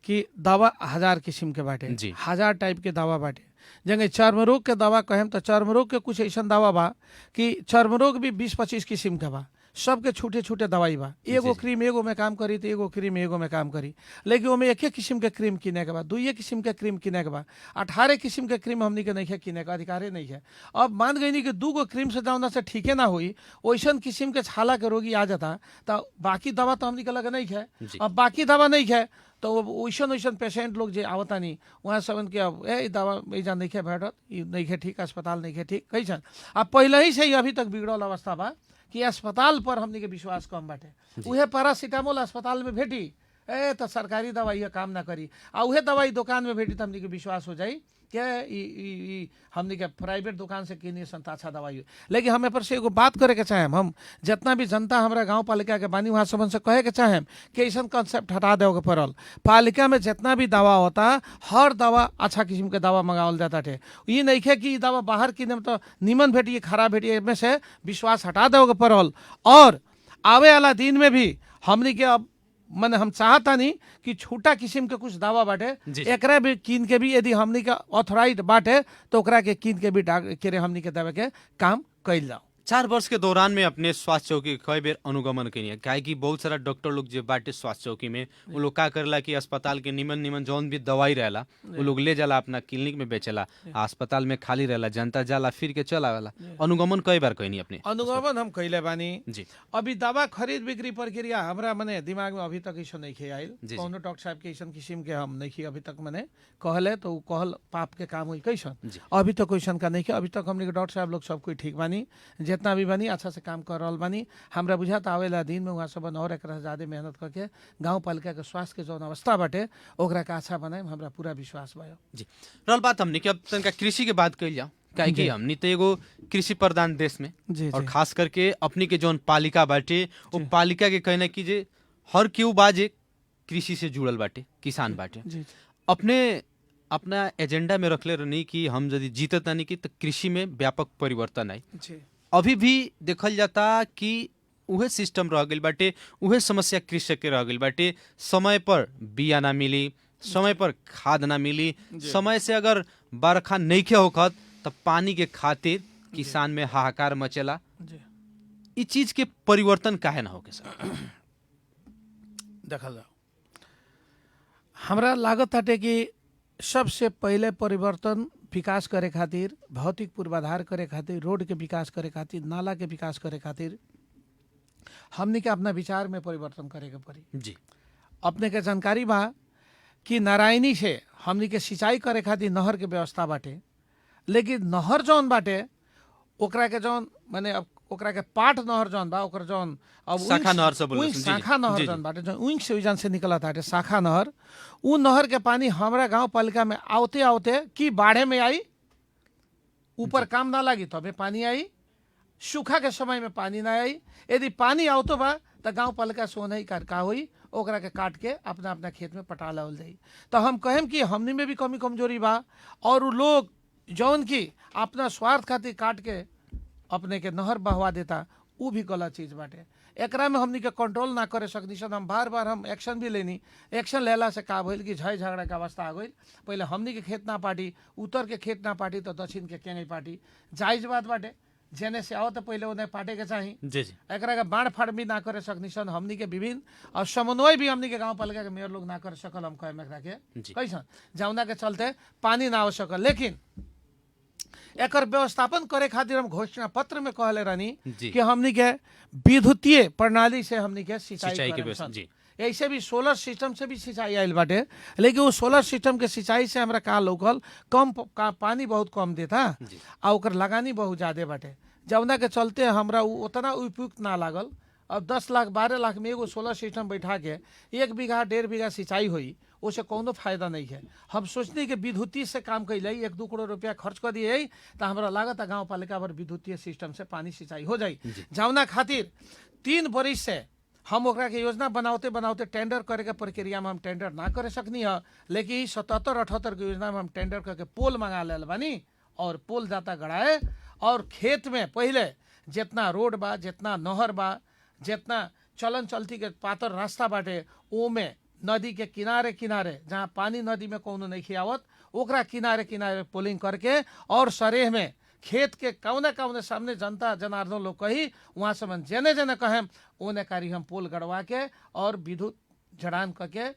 कि दवा 1000 किस्म के बाटे, जी। 1000 टाइप के दवा बाटे। जंगे चर्म रोग के दवा कहें तो चर्म रोग के कुछ ऐसा दवा बा कि चर्म रोग भी 20-25 किस्म के बा, सबके छूटे छूटे दवाई बा। एगो क्रीम एगो में काम करी तो एगो क्रीम एगो में काम करी, लेकिन ओमे एक किस्म के क्रीम किने के बा, 2 किस्म के क्रीम किने के बा, 18 किस्म के क्रीम हमनी के नहीं है किने का अधिकारे नहीं है। अब मान गई कि 2 क्रीम से जाना से ठीके ना हुई, वैसन किस्म के छाला के रोगी आ जाता तो बाकी दवा तो हमनी के लगे नहीं है। अब बाकी दवा नहीं है तो वैसन वैसन पेशेंट लोग जो आवता नहीं वहाँ सब के अब दवा ऐजा नहीं है भेटत, नहीं है ठीक, अस्पताल नहीं है ठीक कैसन। अब पहले ही से ही अभी तक बिगड़ल अवस्था बा कि अस्पताल पर हमनी के विश्वास कम बाटे। उहे पैरासीटामोल अस्पताल में भेटी तो सरकारी दवाई काम ना करी, आ उहे दवाई दुकान में भेटी तो हमनी के विश्वास हो जाई कि हमनी के प्राइवेट दुकान से किनी संता अच्छा दवाई। लेकिन हमें पर से एगो बात करे के चाहेम, हम जितना भी जनता हमारा गांव पालिका के बानी वहाँ सबन से कहे के चाहेम कि ऐसा कंसेप्ट हटा देवे के पड़ल। पालिका में जितना भी दवा होता हर दवा अच्छा किस्म के दवा मंगावल जाता थे। ये नहीं है कि दवा बाहर किने में तो निमन भेटी खराब भेटी में से विश्वास हटा देवे के पड़ल। और आवे वाला दिन में भी हमनी के अब मैंने हम चाहता नहीं कि छोटा किस्म के कुछ दवा बाटे एकरा भी कीन के भी यदि हमनी के ऑथराइज बाटे तो ओकरा के कीन के भी के हमनी के दवा के काम कैल जाओ। 4 वर्ष के दौरान में अपने स्वास्थ्य चौकी कई बेर अनुगमन करी है, काहे कि बहुत सारा डॉक्टर लोग जो बाटे स्वास्थ्य चौकी में वो लोग का करला कि अस्पताल के निमन जौन भी दवाई रहला वो लोग ले जाला अपना क्लिनिक में बेचेला, अस्पताल में खाली रहला, जनता जाला फिर के चला वाला। अनुगमन कई बार कहनी अपने अनुगमन हम कैले बानी जी। अभी दवा खरीद बिक्री प्रक्रिया हमरा मने दिमाग में अभी तक ऐसा नहीं खे आइल। कौनो डॉक्टर साहब के ऐसा किस्म के हम नहीं अभी तक मने कहले तो कहल पाप के काम हुई कैसन, अभी तक क्वेश्चन का नहीं। अभी तक हमने डॉक्टर साहब लोग सब कोई ठीक बानी, जितना भी बानी अच्छा से काम कर रहा बानी। हमरा बुझाता आवेला दिन में वहाँ सब और एक ज्यादा मेहनत करके गाँव पालिका के स्वास्थ्य के जौन अवस्था बाटे ओकरा का अच्छा बनाए, हमरा पूरा विश्वास भयो। जी रहल बात हमने कि अब तनका कृषि के बात कइल जाओ, काहे कि हमनी तो एगो कृषि प्रधान देश में और खास करके अपनी के जौन पालिका बाटे वो पालिका के कहना कि जे हर केहू बाजे कृषि से जुड़ल बाटे, किसान बाटे। अपने अपना एजेंडा में रखले रहनी कि हम यदि जीतत नहीं कि तो कृषि में व्यापक परिवर्तन आई। अभी भी देखल जाता कि उहे सिस्टम रह गइल बाटे, उहे समस्या कृषक के रह गइल बाटे। समय पर बिया ना मिली, समय पर खाद ना मिली, समय से अगर बरखा नइखे होखत तब पानी के खातिर किसान में हाहाकार मचेला। इस चीज के परिवर्तन काहे ना होके सर? देखल जाओ हमरा लागत हटे कि सबसे पहले परिवर्तन विकास करे खातिर, भौतिक पूर्वाधार करे खातिर, रोड के विकास करे खातिर, नाला के विकास करे खातिर हमने के अपना विचार में परिवर्तन करे के पड़ी। जी अपने के जानकारी बा कि नारायणी से हमने के सिंचाई करे खातिर नहर के व्यवस्था बाटे, लेकिन नहर जौन बाटे ओकरा के जौन माने अब ओकरा के पाट नहर जौन बा ओकर जौन अब शाखा नहर से बोले शाखा नहर जौन बाटे जौन उइंक से उजान से निकलत आटे शाखा नहर, उ नहर के पानी हमरा गांव पालिका में आवते आवते की बाढ़े में आई, ऊपर काम ना लगी तबे पानी आई, सूखा के समय में पानी ना आई। यदि पानी आवतो बा तो गांव पालिका सोना ही का हुई ओकरा के काट के अपना अपना खेत में पटा लावल जाई। तो हम कहेम कि हमनी में भी कमी कमजोरी बा और लोग जौन की अपना स्वार्थ खातिर काट के अपने के नहर बहवा देता, वो भी गलत चीज बाटे। एकरा में हमनी के कंट्रोल ना करे सकनी सन। हम बार बार हम एक्शन भी लेनी, एक्शन लेला से का भइल कि झय झगड़ा के अवस्था आ गई। पहले हमनी के खेत ना पाटी, उत्तर के खेत ना पाटी तो दक्षिण के केंगे पाटी, जायज बात बाटे। जेने से आओ तो पहले उन्हें पाटे के चाही, एकरा के बाढ़ फाड़ भी ना करे सकनी सन। हमनी के विभिन्न और समन्वय भी हमनी के गांव पालिका के मेयर लोग ना कर सकल। हम कहे एकरा के कैसन जौना के चलते पानी ना हो सकल, लेकिन एकर व्यवस्थापन करे खातिर हम घोषणा पत्र में कहले रहनी कि हमनी के विद्युतीय प्रणाली से हमनी के सिंचाई ऐसे भी सोलर सिस्टम से भी सिंचाई आयल बाटे, लेकिन वो सोलर सिस्टम के सिंचाई से हमरा का लौकल पानी बहुत कम देता आ ओकर लगानी बहुत ज्यादा बाटे, जौना के चलते हमरा उतना उपयुक्त ना लागल। अब 10 लाख 12 लाख में एगो सोलर सिस्टम बैठा के 1 बीघा 1.5 बीघा सिंचाई हुई, उसे कोनो फायदा नहीं है। हम सोचनी कि विद्युतीय से काम कैल 1-2 करोड़ रुपया खर्च कर दिए तो हमारा लागत गाँव पालिका पर विद्युतीय सिस्टम से पानी सिंचाई हो जाई, जौना खातिर 3 बरिस से हम ओकरा के योजना बनाते बनाते टेंडर करे के प्रक्रिया में हम टेंडर ना करे सकनी है, लेकिन 77-78 की योजना में हम टेंडर करके पोल मंगा ले बानी और पोल जाता गड़ाए और खेत में पहले जितना रोड बा, जितना नहर बा, जितना चलन चलती के पातर रास्ता बाटे, ओमे नदी के किनारे किनारे जहाँ पानी नदी में कोनो नहीं खियावत ओकरा किनारे किनारे पोलिंग करके और सरेह में खेत के कौने कौने सामने जनता जनार्दन लोग कही वहाँ से मन जेने जेने कहें ओने कारी हम पोल गड़वा के और विद्युत जड़ान करके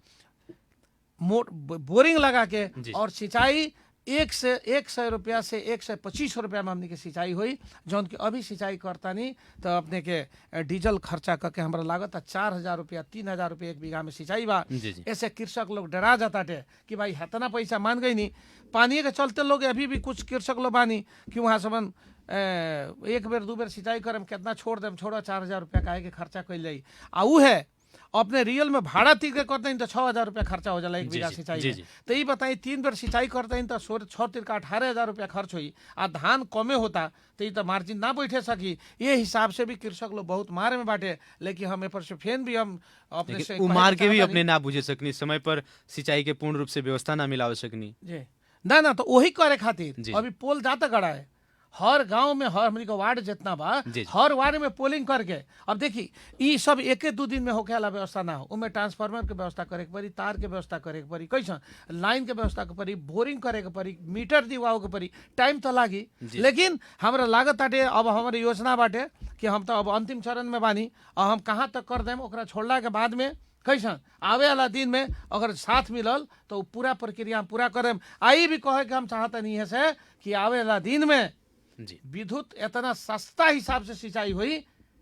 बोरिंग लगा के और सिंचाई 100 रुपया से 125 रुपया में हमने के सिंचाई हुई, जौन की अभी सिंचाई करता नहीं तो अपने के डीजल खर्चा करके हमारा लागत 4,000 रुपया 3,000 रुपया 1 बीघा में सिंचाई बा। ऐसे कृषक लोग डरा जाता थे कि भाई इतना पैसा मान गई नहीं, पानी के चलते लोग अभी भी कुछ कृषक लोग बानी कि वहाँ से 1 बेर 2 बेर सिंचाई करम कितना छोड़ देम, छोड़ा 4,000 रुपया काहे के खर्चा कैल जाई आ ऊ है अपने रियल में भाड़ा तीर के करते हैं तो 6,000 रुपया खर्चा हो जाला 1 बीघा सिंचाई में। तो ये बताइए 3 बेर सिंचाई करते हैं तो 6 तीर का 18,000 रुपया खर्च हुई आ धान कमे होता तो ये तो मार्जिन ना बैठे सकी। ये हिसाब से भी कृषक लोग बहुत मारे में बांटे, लेकिन हम पर से फेन भी हम अपने से मार के भी अपने ना बुझे सकनी, समय पर सिंचाई के पूर्ण रूप से व्यवस्था ना मिला सकनी जी ना तो वही करे खातिर अभी पोल जाता गड़ा है हर गांव में, हर हमनी का वार्ड जितना बा हर वार्ड में पोलिंग करके। अब देखी ये सब 1-2 दिन में होके वाला व्यवस्था ना हो, उनमें ट्रांसफार्मर के व्यवस्था करे के पड़ी, तार के व्यवस्था करे के पड़ी, कैसा लाइन के व्यवस्था के पड़ी, बोरिंग करे के पड़ी, मीटर दिवाओ के पड़ी, टाइम तो लागी। लेकिन हमारा लागत बाटे अब हमारी योजना बाटे कि हम तो अब अंतिम चरण में बानी और हम कहाँ तक कर देम ओकरा छोड़ला के बाद में कैसा आवे वाला दिन में अगर साथ मिलल तो पूरा प्रक्रिया पूरा करेम। आई भी कहे कि हम चाहते नहीं है से कि आवे वाला दिन में विद्युत इतना सस्ता हिसाब से सिंचाई हुई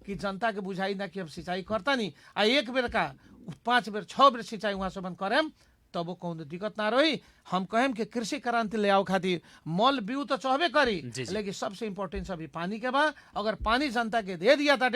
कि जनता के बुझाई ना कि अब सिंचाई करता नहीं आ 1 बेर का 5 बेर 6 बेर सिंचाई वहाँ से बंद करेम तब वो कौन दिक्कत ना रही। हम कहें कि कृषि क्रांति ले आओ खातिर मल बीउ तो चाहबे करी, लेकिन सबसे इम्पोर्टेंट अभी पानी के बा। अगर पानी जनता के दे दिया था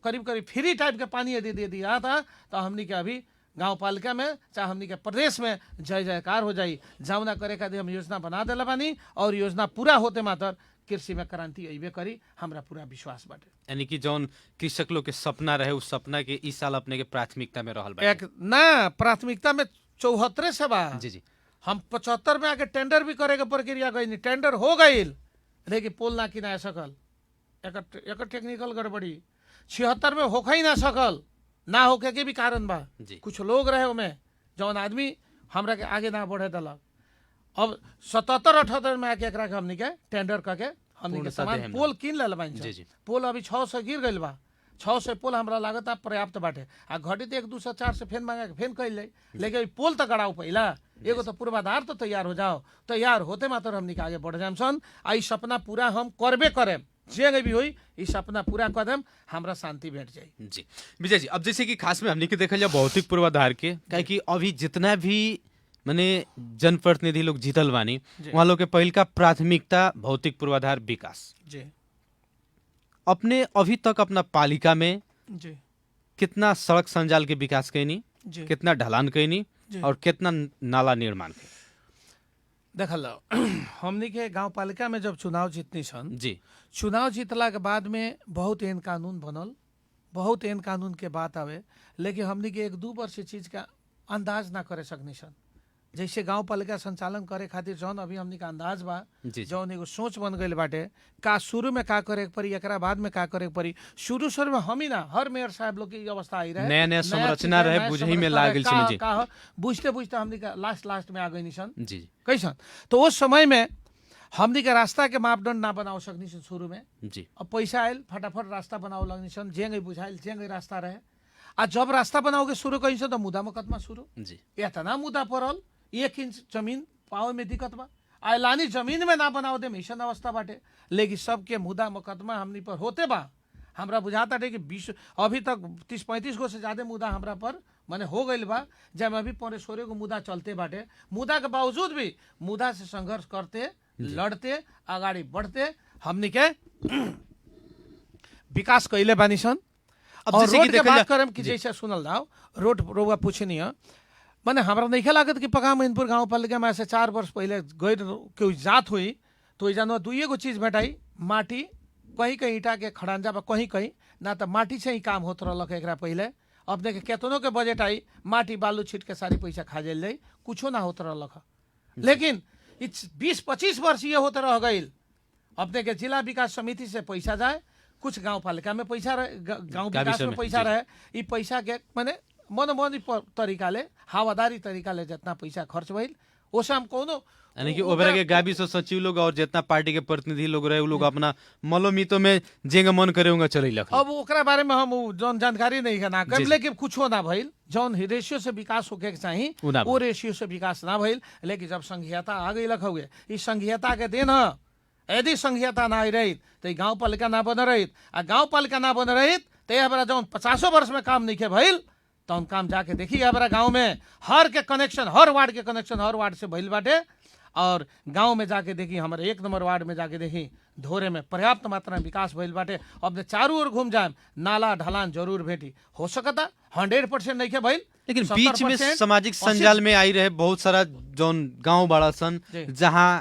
करीब करीब फ्री टाइप के पानी यदि दे दिया था तो हमनी के अभी गांव पालिका में चाहे हमनी के प्रदेश में जय जयकार हो जाई। जौना करे खातिर हम योजना बना दिला बानी और योजना पूरा होते मात्र कृषि में क्रांति अइबे करी, हमरा पूरा विश्वास बाटे। यानी कि जौन कृषक लोग के सपना रहे उस सपना के इस साल अपने के प्राथमिकता में रहल बा। एक ना प्राथमिकता में 74 से बा हम 75 में आके टेंडर भी करे के प्रक्रिया गई, टेंडर हो गई लेकिन पोल ना किना सकल, एक टेक्निकल गड़बड़ी 76 में होख ही ना सकल, ना होके के भी कारण बा कुछ लोग रहे उमें जौन आदमी हमरा के आगे ना बढ़े दलक। अब 77-78 में आके एकरा के हमनी के टेंडर करके हमनी के सामान पोल किन ले बानी। पोल अभी 600 गिर गइल बा, 600 पोल हमरा लागत पर्याप्त बाटे आ घटी तो 1-2-4 से फेन मांगा के फेन कैल जाए, लेकिन पोल तो गड़ाओ पहिला एगो तो पूर्वाधार तो तैयार हो जाओ, तैयार होते मात्र हमनी के आगे बढ़ जाम सन। आई सपना पूरा हम करबे करेम, जे भी हुई इस सपना पूरा कदम हमरा शांति भेट जाए। जी विजय जी, अब जैसे कि खास में हमनी के देखल जाए भौतिक पूर्वाधार के, काहे कि अभी जितना भी माने जनप्रतिनिधि लोग जीतल बानी वहाँ लोग के पहल का प्राथमिकता भौतिक पूर्वाधार विकास। अपने अभी तक अपना पालिका में कितना सड़क संजाल के विकास कैनी, कितना ढलान कैनी और कितना नाला निर्माण के देखल हमनी के गांव पालिका में जब चुनाव जीतनी सन चुनाव जीतला के बाद में बहुत एहन कानून बनल, बहुत एहन कानून के बात आवे, लेकिन हमनी के 1-2 वर्ष चीज का अंदाज ना करे सकनी सन। जैसे गांव पालिका संचालन करे खातिर जौन अभी हमनी का अंदाज बा, जौन एगो सोच बन गइल बाटे का शुरू में का करे के पड़ी, एकरा बाद में का करे के पड़ी। शुरू में हम ही ना हर मेयर साहब लोग की अवस्था आई रहे, नया संरचना रहे, बुझही में लाग गेल छी का बुझते बुझते हमनी का लास्ट में आ गई निशन कैसन। तो उस समय में हमनी के रास्ता के मापदंड ना बनाओ सकनी सन शुरू में। अब पैसा आयल फटाफट रास्ता बनाओ लगनी सन, जेंगे बुझाइल जेंगे रास्ता रहे। आ जब रास्ता बनाओगे शुरू कहीं से तो मुद्दा मुकदमा शुरू, इतना मुद्दा पड़ल 1 इंच जमीन पावे में दिक्कत बा, आयलानी जमीन में ना बनाओ दे मिशन अवस्था बाटे। लेकिन सबके मुद्दा मुकदमा हमनी पर होते बा, हमरा बुझाता है कि 20 अभी तक 30-35 गो से ज्यादा मुद्दा हमरा पर माने हो गइल बा, जब अभी 15-16 को मुद्दा चलते बाटे, मुद्दा के बावजूद भी मुद्दा से संघर्ष करते, लड़ते, आगाड़ी बढ़ते हमनी के विकास कैले बानी सन। अब और जैसे रोड कि के देखल बात जा- करम कि जैसे सुनल जाओ, रोड रोगा पूछनी है, माने हमरा नहीं लागत कि पका मैनपुर गांव पालिका में ऐसे 4 वर्ष पहले गैर के जात हुई तो जानो 2 चीज भेटाई, माटी, कहीं कहीं ईटा के खड़ांजा बा, कहीं कहीं ना तो माटी से ही काम होत रहलक एकरा पहले। अपने के केतनो के बजट आई, माटी बालू छीट के सारी पैसा खा जाइल जाई, कुछो ना होत रहलक ह। लेकिन 20-25 वर्ष ये होते रह गई, अपने के जिला विकास समिति से पैसा जाए, कुछ गांव पालिका में पैसा रहे, गांव विकास में पैसा रहे, ये पैसा के माने मनमोहनी तरीकाले, हवादारी तरीकाले जितना पैसा खर्च भइल, ओसे हम कोनो यानी कि ओबेरा के गाबी से सचिव लोग और जितना पार्टी के प्रतिनिधि लोग रहे, उ लोग अपना मलोमीतो में जेंगा मन करे होंगे चलैलक। अब ओकरा बारे में हम जौन जानकारी नहीं है ना जी, कर, जी। लेकिन कुछो ना भइल, जौन रेशियो से विकास होके के चाहिए उ ना वो रेशियो से विकास ना भइल। लेकिन जब संघीयता आ गई हुए, इस संघीयता के दिन ह, यदि संघीयता ना आई रही तो गांव पालिका ना बन रही, आ गांव पालिका ना बन रही तो हमारा जौन 50 वर्ष में काम नहीं के भइल, तो उन काम जाके देखिए हमारा गांव में हर के कनेक्शन, हर वार्ड के कनेक्शन हर वार्ड से भइल बाटे। और गांव में जाके देखी, हमारे 1 नंबर वार्ड में जाके देखी, धोरे में पर्याप्त मात्रा में विकास भइल बाटे। अब चारों ओर घूम जाए, नाला ढलान जरूर भेटी, हो सकता 100% नहीं के भइल, लेकिन बीच में 70%, सामाजिक संजाल में आई रहे बहुत सारा जौन गांव बड़ा सन, जी। जहां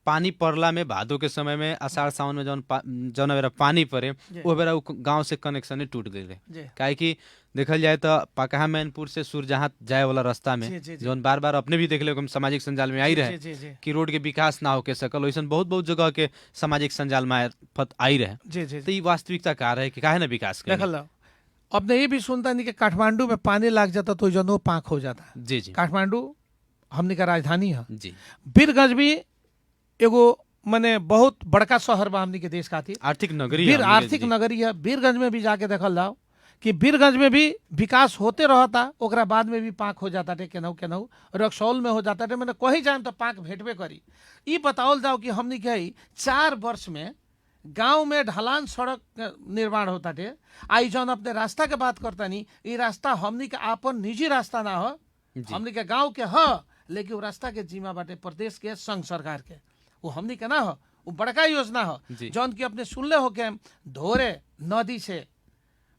पानी पड़ला में भादो के समय में आषाढ़ सावन में जौन बेरा पानी पड़े, जी। वो बेरा गांव से कनेक्शन टूट गई रहे। जी। काहे कि देखल जाए तो पकहा मैनपुर से सुरजहां जाए वाला रास्ता में जी, जी, जी। जौन बार बार अपने भी देखले हम सामाजिक संजाल में आई रहे जी, जी, जी। कि रोड के विकास ना होके सकल, वैसन बहुत बहुत जगह के सामाजिक संजाल मार्फत आई रहे। जी, जी, तो ये वास्तविकता का रहे कि काहे ना विकास करें। देखल लो, अपने ये भी सुनता नहीं कि काठमांडू में पानी लग जाता तो जनो पाक हो जाता। जी जी काठमांडू हमने का राजधानी है। जी। बीरगंज भी एगो मने बहुत बड़का शहर बा हमनी के देश खातिर, आर्थिक नगरी बीर है हमनी के, आर्थिक जी। नगरी है। बीरगंज में भी जाके देखल जाओ कि बीरगंज में भी विकास होते रहता, ओकरा बाद में भी पाक हो जाता टे, केनहू केनहू रक्सौल में हो जाता टे, मैंने कहीं जाए तो पाक भेटबे करी। ई बताओल जाओ कि हमनी के 4 वर्ष में गांव में ढलान सड़क निर्माण होता टे। आई जौन अपने रास्ता के बात करता नहीं, ये रास्ता हमनी के आपन निजी रास्ता ना हो, जी। हमनी के गांव के ह, लेकिन वो रास्ता के जिम्मा बाटे प्रदेश के संघ सरकार के, वो हमनी के ना हो, वो बड़का योजना हो जी। जौन की अपने सुनले हो के धोरे नदी से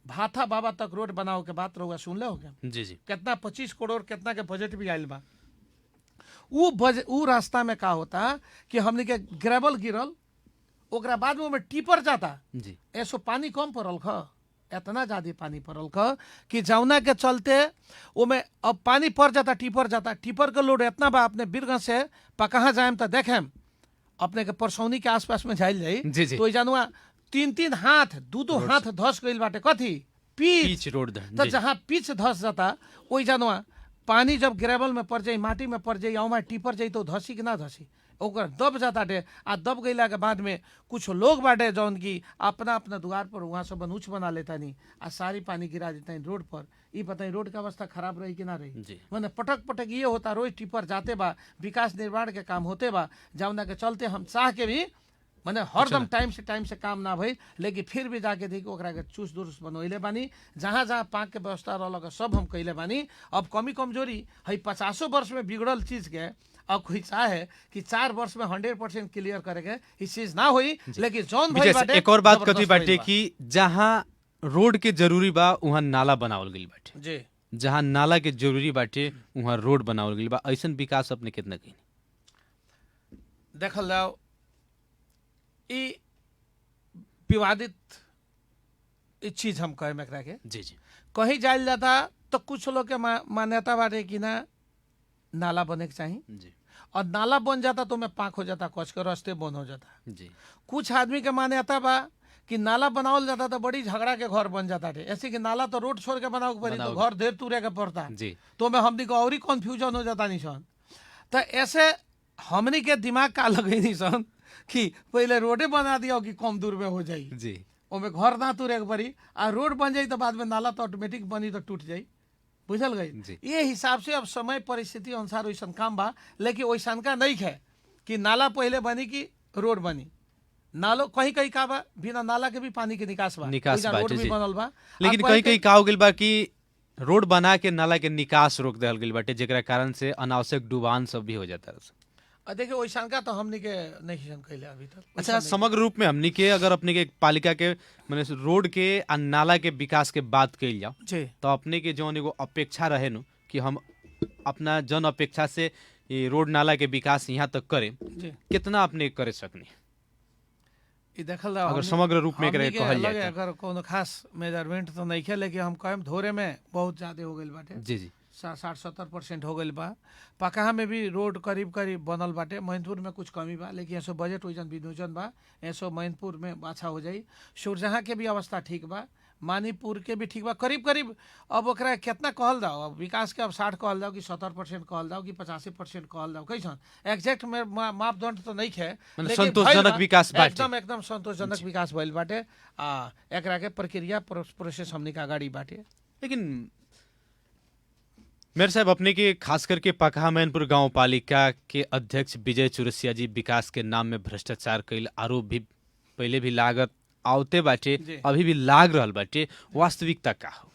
भाथा बाबा तक रोड बनाओ के बात रहुआ सुनले हो के जी जी कितना 25 करोड़ कितना के बजट भी आयल बा। ऊ रास्ता में का होता कि हमनी के ग्रेवल गिरल, ओकरा बाद में टिपर जाता, जी ऐसो पानी कम पड़ल ख, इतना ज्यादा पानी पड़ल ख कि जौना के चलते ओमे अब पानी पड़ जाता, टिपर जाता, टिपर के लोड इतना बा, अपने बीरगंज से पकहा जाएम तो देखेम अपने के परसौनी के आसपास में जाइल जी, जाई जी। तो जानवा 3-3 हाथ 2-2 हाथ धस गइल बाटे, कथी पीच। पीच रोड तो जी। जहाँ पिच धस जाता वही जानवा पानी जब ग्रेवल में पड़ जाई, माटी में पड़ जाई, औमा टिपर जाई तो धसी कि ना धसी, ओकर दब जाता टे। आ दब गईला के बाद में कुछ लोग बाटे जौन की अपना अपना द्वार पर वहाँ से बनूच बना लेता नहीं, आ सारी पानी गिरा देता है रोड पर। ये बताई रोड का अवस्था खराब रही कि ना रही। जी। मैंने पटक पटक ये होता, रोज टिपर जाते बा, विकास निर्माण के काम होते बा, जौना के चलते हम चाह के भी मैंने हरदम टाइम से काम ना भई, लेकिन फिर भी जाके देखी ओकरा के चूस दुरुस्त बनोइले बानी, जहाँ जहाँ पाक के व्यवस्था रहल सब हम कैले बानी। अब कमी कमजोरी है 50 वर्ष में बिगड़ल चीज के अब कोई चाहे कि 4 वर्ष में 100% क्लियर करेंगे, इस चीज ना हुई। लेकिन जौन भइल विजय, बाटे, एक और बात जबरदस्त कथी भइल बाटे बा। कि जहाँ रोड के जरूरी बा वहाँ नाला बनावल गइल बाटे, जी जहाँ नाला के जरूरी बाटे वहाँ रोड बनावल गइल बा। ऐसन विकास अपने कितना कहीं देखल जाओ, ई विवादित ई चीज हम कहे में के जी जी कहीं जाइल जाता तो कुछ लोग के मान्यता बाटे कि ना नाला बने के चाहिए, जी और नाला बन जाता तो मैं पाक हो जाता, कच के रास्ते बंद हो जाता। जी कुछ आदमी के मान्यता बा कि नाला बनावल जाता तो बड़ी झगड़ा के घर बन जाता थे, ऐसे कि नाला तो रोड छोड़ के बनाओ के पड़ी, तो घर देर तुरे के पड़ता, जी तो मैं हमनी को और ही कंफ्यूजन हो जाता नहीं सन। तो ऐसे हमनी के दिमाग का लगे नहीं सन कि पहले रोडे बना दिया कि कम दूर में हो जाई, जी ओमे घर ना तुरे के पड़ी, आ रोड बन जाई तो बाद में नाला तो ऑटोमेटिक बनी तो टूट जाई, बुझल जी। गई। ये हिसाब से अब समय परिस्थिति अनुसार वैसन काम बा, लेकिन वैसन का नहीं है कि नाला पहले बनी कि रोड बनी। नालो कहीं कहीं का बा बिना नाला के भी पानी के निकास बा, निकास ओइजा बा, रोड जी, भी जी। बनल बा। लेकिन आ कहीं कहीं का हो गइल बा कि रोड बना के नाला के निकास रोक देहल गइल बाटे, जेकरा कारण से अनावश्यक डुबान सब भी हो जाता है। देखिए वैसा का तो हमनी के नहीं कैले अभी तक। अच्छा, समग्र रूप में हमनी के अगर अपने के पालिका के माने रोड के आ नाला के विकास के बात कइल जाओ जी, तो अपने के जौन एगो अपेक्षा रहे नु कि हम अपना जन अपेक्षा से ये रोड नाला के विकास यहाँ तक करे, जी कितना अपने करे सकनी ई देखल अगर समग्र रूप में एकरा कहल जाए तो? अगर कोनो खास मेजरमेंट तो नहीं है, लेकिन हम कहम धोरे में बहुत ज्यादा हो गइल बाटे। जी जी 60-70% हो गइल बा। पकहा में भी रोड करीब करीब बनल बाटे। मैनपुर में कुछ कमी बा, लेकिन ऐसो बजट वजन विनियोजन बा, ऐसो मैनपुर में अच्छा हो जाई। सुरजहाँ के भी अवस्था ठीक बा, मानीपुर के भी ठीक बा, करीब करीब। अब ओकरा कितना कहल जाओ, अब विकास के अब 60 कहल जाओ कि 70% कहल जाओ कि 85% कहल जाओ, कैसन एक्जैक्ट में मापदंड तो नहीं है, मतलब लेकिन संतोषजनक भइल बा, विकास बाटे। एकदम संतोषजनक विकास भइल बाटे। एकरा के प्रक्रिया प्रोसेस हमनी के अगाडि बाटे। लेकिन मेरे साहब अपने के खास करके पकहा मैनपुर गांव पालिका के अध्यक्ष विजय चौरसिया जी विकास के नाम में भ्रष्टाचार कैल आरोप भी पहले भी लागत आवते बाटे, जी। अभी भी लाग रहल बाटे, वास्तविकता का हो?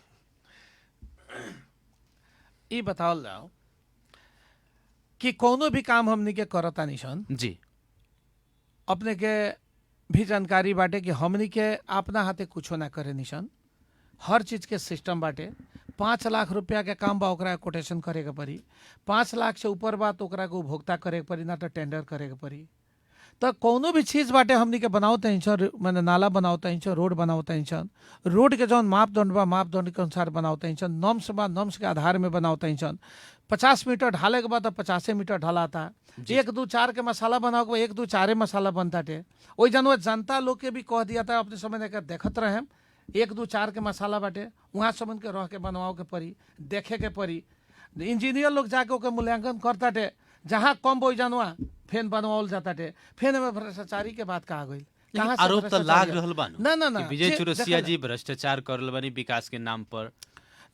ई बताओल जाओ कि कोनो भी काम हमनी के करता निशन, जी अपने के भी जानकारी बाटे कि हमनी के अपना हाथे कुछो ना करे निशन। हर चीज के सिस्टम बाटे। 5 लाख रुपया के काम बा, ओकरा कोटेशन करे के पड़ी। 5 लाख से ऊपर बा तो ओकरा के उपभोक्ता करे के पड़ी, ना तो टेंडर करे के पड़ी। तो कोनो भी चीज बाटे हमनी के बनावत हैं, मैंने नाला बनावत हैं, रोड बनावत हैं, रोड के जौन मापदंड बा मापदंड के अनुसार बनावत हैं, नॉर्म्स बा नॉर्म्स के आधार में बनावत हैं। 50 मीटर ढाले के बाद तो 50 मीटर ढलाता। 1 2 4 के मसाला बनाओ के 1 2 4 मसाला बनता टे। वही जानवर जनता लोग के भी कह दिया था अपने समय के देखत रहे 1 2 4 के मसाला बाटे, वहाँ समझ के रह के बनवाओ के पड़ी, देखे के पड़ी। इंजीनियर लोग जाके ओके मूल्यांकन करता टे, जहाँ कम बोई जानवा फेन बनवाओल जाता टे। फेन में भ्रष्टाचारी के बात कहा गई। लेकिन आरोप तो लाग रहल बानो ना कि विजय चौरसिया जी भ्रष्टाचार करल बानी विकास के नाम पर।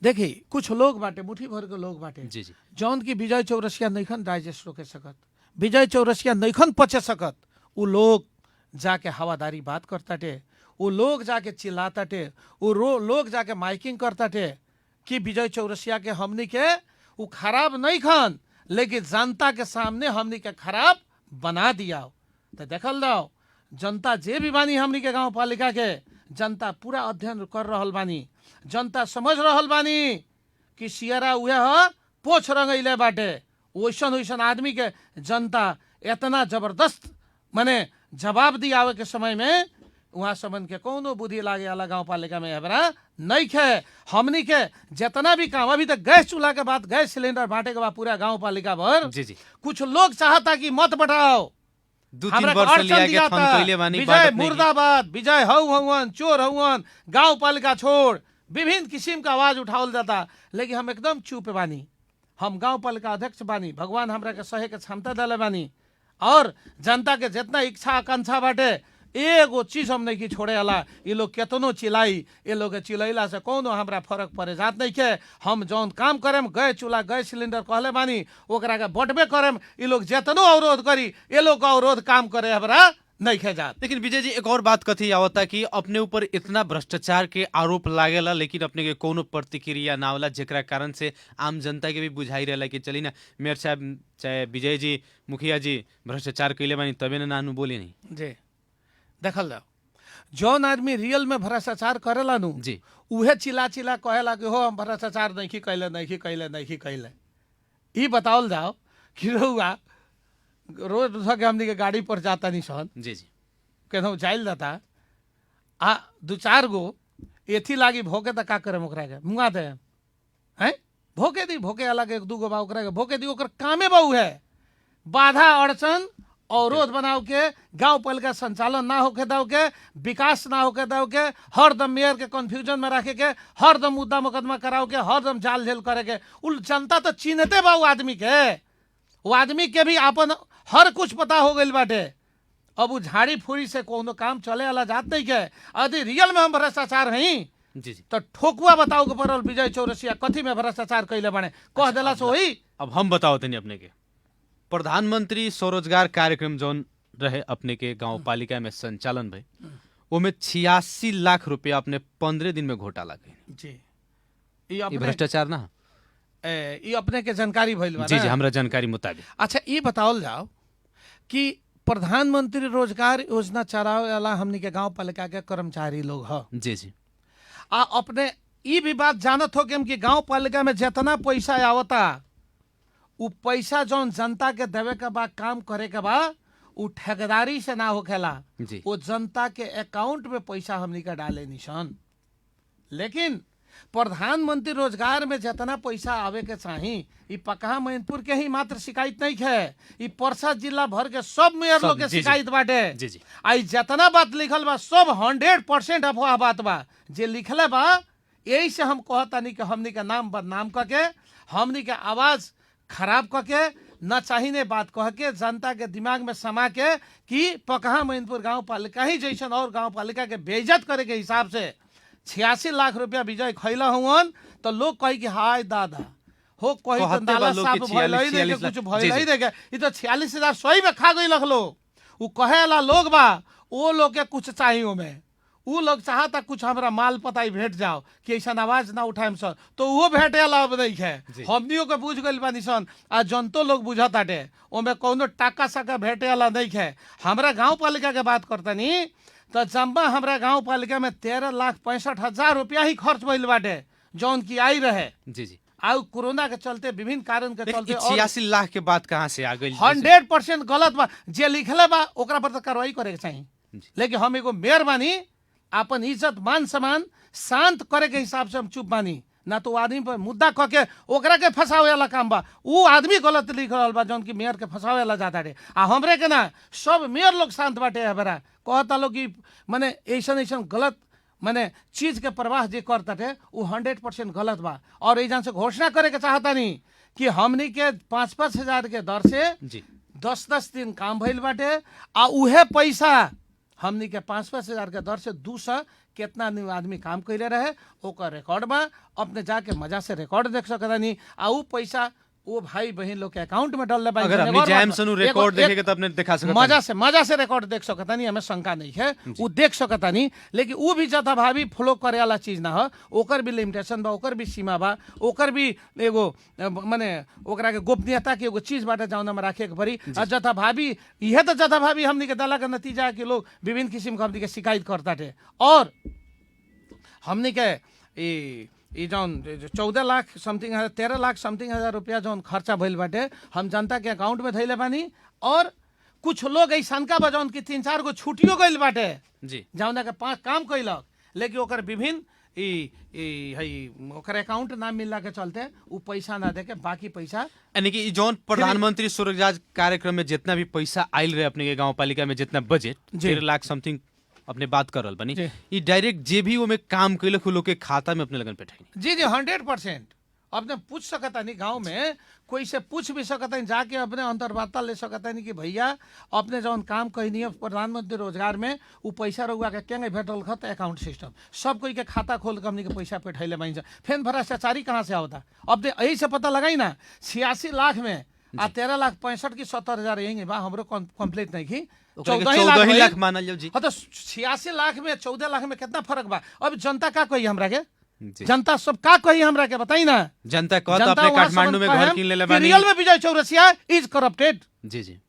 देखिए कुछ लोग बाटे, मुट्ठी भर के लोग बाटे, जी जी जौन की विजय चौरसिया नैखन डाइजेस्ट रोके सकत, विजय चौरसिया नैखन पचे सकत, उ लोग जाके हवादारी बात करता टे, वो लोग जाके चिल्लाता टे, वो लोग जाके माइकिंग करता टे कि विजय चौरसिया के हमनी के वो खराब नहीं खान, लेकिन जनता के सामने हमनी के खराब बना दिया। तो देखल जाओ जनता जे भी बानी हमनी के गांव पालिका के जनता पूरा अध्ययन कर रहल बानी। जनता समझ रहल बानी कि सियरा उहे ह पोछ रंगैले बाटे। वैसन वैसन आदमी के जनता इतना जबरदस्त माने जवाब दी आवे के समय में वहाँ समन के कोनो बुद्धि लागे वाला गांव पालिका में हमारा नहीं है। हमनी के जितना भी काम अभी तक गैस चूल्हा के बाद गैस सिलेंडर बांटे के बाद पूरा गांव पालिका भर, जी जी कुछ लोग चाहता कि मत बढ़ाओ, 2-3 वर्ष लिया के थन कइले बानी विजय बात नहीं। मुर्दाबाद, विजय हवन चोर हवन, गांव पालिका छोड़, विभिन्न किस्म का आवाज उठावल जाता। लेकिन हम एकदम चुप बानी। हम गांव पालिका अध्यक्ष बानी, भगवान हमरा के सहे के क्षमता दिले बानी, और जनता के जितना इच्छा आकांक्षा बाटे एगो चीज हम नहीं की छोड़े वाला। ये लोग केतनो चिल्लाई, ये लोग के चिल्ला से कोनो हमरा फर्क पड़े जात नहीं के। हम जौन काम करेम गैस चूल्हा गैस सिलेंडर कहले बानी ओकरा के बटबे करेम। ये लोग जितनो अवरोध करी ये लोग का अवरोध काम करे हमरा नहीं खे जात। लेकिन विजय जी एक और बात कथी आवता कि अपने ऊपर इतना भ्रष्टाचार के आरोप लागेला, लेकिन अपने के कोनो प्रतिक्रिया ना होला, जेकरा कारण से आम जनता के भी बुझाई रहेला कि चली ना मेयर साहब चाहे विजय जी मुखिया जी भ्रष्टाचार कैले बानी तबे ना नानू बोली नहीं। जी देखल जाओ जौन आदमी रियल में भ्रष्टाचार करेला नु जी उहे चिल्ला चिल्ला कहेला कि हो हम भ्रष्टाचार नहीं कैले नहीं कैले नहीं कैले। ई बताओल जाओ कि रहुआ रोज के हमनी के गाड़ी पर जाता नहीं सन, जी जी केनहू जाइल जाता आ 2-4 गो एथी लागी भोके त का करे ओकरा के मुंगा दे हैं, भोके दी, भोके अलग 1-2 गो बा ओकरा के भोके दी। ओकर कामे बहु है बाधा अड़चन अवरोध बनाओ के, गांव पालिका संचालन ना होके दाओ के, विकास ना होके दाओ के, हरदम मेयर के कंफ्यूजन में रखे के, हरदम मुद्दा मुकदमा कराओ के, हरदम जाल झेल करे के। उल जनता तो चिन्हते बा आदमी के, वो आदमी के भी अपन हर कुछ पता हो गइल बाटे। अब वो झाड़ी फूड़ी से कोनो काम चले वाला जात नहीं के। यदि रियल में हम भ्रष्टाचार हई जी जी तो ठोकुआ बताओ के पड़ल विजय चौरसिया कथी में भ्रष्टाचार कैले बाने कह देला से होई। अब हम बताओ तनी अपने के प्रधानमंत्री स्वरोजगार कार्यक्रम जौन रहे अपने के गांव पालिका में संचालन भई, वो में 86 लाख रुपया अपने 15 दिन में घोटाला कइल। जी ये ये अपने भ्रष्टाचार ना। ये अपने के जानकारी भइल बा जी ना? जी, हमरा जानकारी मुताबिक। अच्छा ये बताओल जाओ कि प्रधानमंत्री रोजगार योजना चलावे वाला हमनी के गांव पालिका के कर्मचारी लोग ह जी जी आ अपने ई भी बात जानत हो कि हम कि गांव पालिका में जितना पैसा आवता उ पैसा जौन जनता के देवे के बा, काम करे के बा, उ ठेकेदारी से ना होखेला, जी वो जनता के अकाउंट में पैसा हमनी का डाले निशान। लेकिन प्रधानमंत्री रोजगार में जितना पैसा आवे के चाही, ई पकहा मैनपुर के ही मात्र शिकायत नहीं है, ई परसा जिला भर के सब मेयर लोग के जी, जी। शिकायत बाटे। जी जी आई जितना बात लिखल बा सब 100% अफवाह बात बा। जे लिखले बा यही से हम कहतानी कि हमनी के नाम बदनाम करके, हमनी के आवाज खराब करके, न चाहिए बात कह के जनता के दिमाग में समा के कि पकहा मैनपुर गांव पालिका ही जैसन और गांव पालिका के बेइज्जत करे के हिसाब से 86 लाख रुपया विजय खैला हुवन, तो लोग कही कि हाय दादा हो, कही तो कहते नाला बा लोग साफ कि भइल ही 46 देखे, लाख। कुछ भइल जी, ही जी। देखे, ये तो 46,000 सही में खा गई लखलो। उ कहेला लोग बा, वो लोग के कुछ चाहिए में, उ लोग चाहता कुछ हमरा माल पताई भेट जाओ कि ऐसा आवाज ना उठाएम सर, तो वो भेटेला अब नहीं है। हमनियों के बुझ गइल बानी सन, आ जनतो लोग बुझताटे, ओमे कौनो टाका साका भेटेला नहीं है। हमरा गांव पालिका के बात करतनी तो जम्मा हमरा गांव पालिका में 13,65,000 रुपया ही खर्च भइल बाटे, जौन की आई रहे। जी जी। आउ कोरोना के चलते, विभिन्न कारण के चलते, 86 लाख के बात कहाँ से आ गई? 100% गलत बा। जे लिखले बा ओकरा पर तो कार्रवाई करे के चाहिए, जी। लेकिन हम एगो मेयर बानी, अपन इज्जत मान सम्मान शांत करे के हिसाब से हम चुप बानी, ना तो आदमी पर मुद्दा कह के ओकरा के फंसावे वाला काम बा। वो आदमी गलत लिख रहल बा जौन की मेयर के फंसावे वाला जाता रे, आ हमरे के ना सब मेयर लोग शांत बाटे। हमारा कहता लोग कि माने ऐसन ऐसन गलत माने चीज के प्रवाह जे करता थे वो 100% गलत बा। और एजान से घोषणा करे के चाहता नहीं कि हमनी के 5-5 हजार के दर से जी 10-10 दिन काम भइल बाटे, आ उहे पैसा हमनी के 5-5 हजार के दर से 200 कितना आदमी काम कैले रहे ओकर रिकॉर्ड बा। अपने जाके मजा से रिकॉर्ड देख सकता नहीं, आ उ पैसा वो भाई बहन लोग के अकाउंट में डाल ले। अगर हमनी जाएम सनु रिकॉर्ड देखेगे तो अपने दिखा सकता मजा से रिकॉर्ड देख सकता नहीं, हमें शंका नहीं है, वो देख सकता नहीं। लेकिन वो भी जथा भावी फ्लो करे वाला चीज ना हो, ओकर भी लिमिटेशन बा, ओकर भी सीमा बा, ओकर भी एगो माने ओकरा के गोपनीयता के एगो चीज बाटे जौन में रखे के पड़ी। जथा भावी यह तो जथा भावी हमनी के दला का नतीजा कि लोग विभिन्न किस्म के हमनी के शिकायत करता थे। और हमनी के ये जौन 14 लाख समथिंग 13 लाख समथिंग हजार रुपया जौन खर्चा भइल बाटे हम जनता के अकाउंट में धैले बानी। और कुछ लोग ऐसा बा जौन की 3-4 गो छुट्टियो गइल बाटे जी जौन के 5 काम कैलक, लेकिन ओकर विभिन्न ओकर अकाउंट ना मिलला के चलते उ पैसा ना दे के बाकी पैसा, यानी कि जौन प्रधानमंत्री स्वरोजगार कार्यक्रम में जितना भी पैसा आयल रहे अपने के गांव पालिका में, जितना बजट 13 लाख समथिंग अपने बात कर रहल बनी, ये डायरेक्ट जे भी वो में काम कैलक उ लोग के खाता में अपने लगन पे ठाई। जी 100%। अपने पूछ सकता नहीं, गांव में कोई से पूछ भी सकता नहीं, जाके अपने अंतर्वार्ता ले सकता नहीं कि भैया अपने जौन काम कहनी है प्रधानमंत्री रोजगार में वो पैसा रहुआ के केंगे भेटल खत अकाउंट सिस्टम सब कोई के खाता खोल के हमनी के पैसा पे ठैले माइन फेन भ्रष्टाचारी कहाँ से आवता। अपने यही से पता लगाई ना 86 लाख में आ 13,65,000 की 70,000 यही बा, हमरो कंप्लीट नहीं की 14 लाख मानल जाओ जी। हाँ तो 86 लाख में 14 लाख में कितना फर्क बा। अब जनता का कही हमरा के, जनता सब का कही हमरा के बताई ना। जनता कहता अपने काठमांडू में घर किन लेले बानी, रियल में विजय चौरसिया इज करप्टेड। जी जी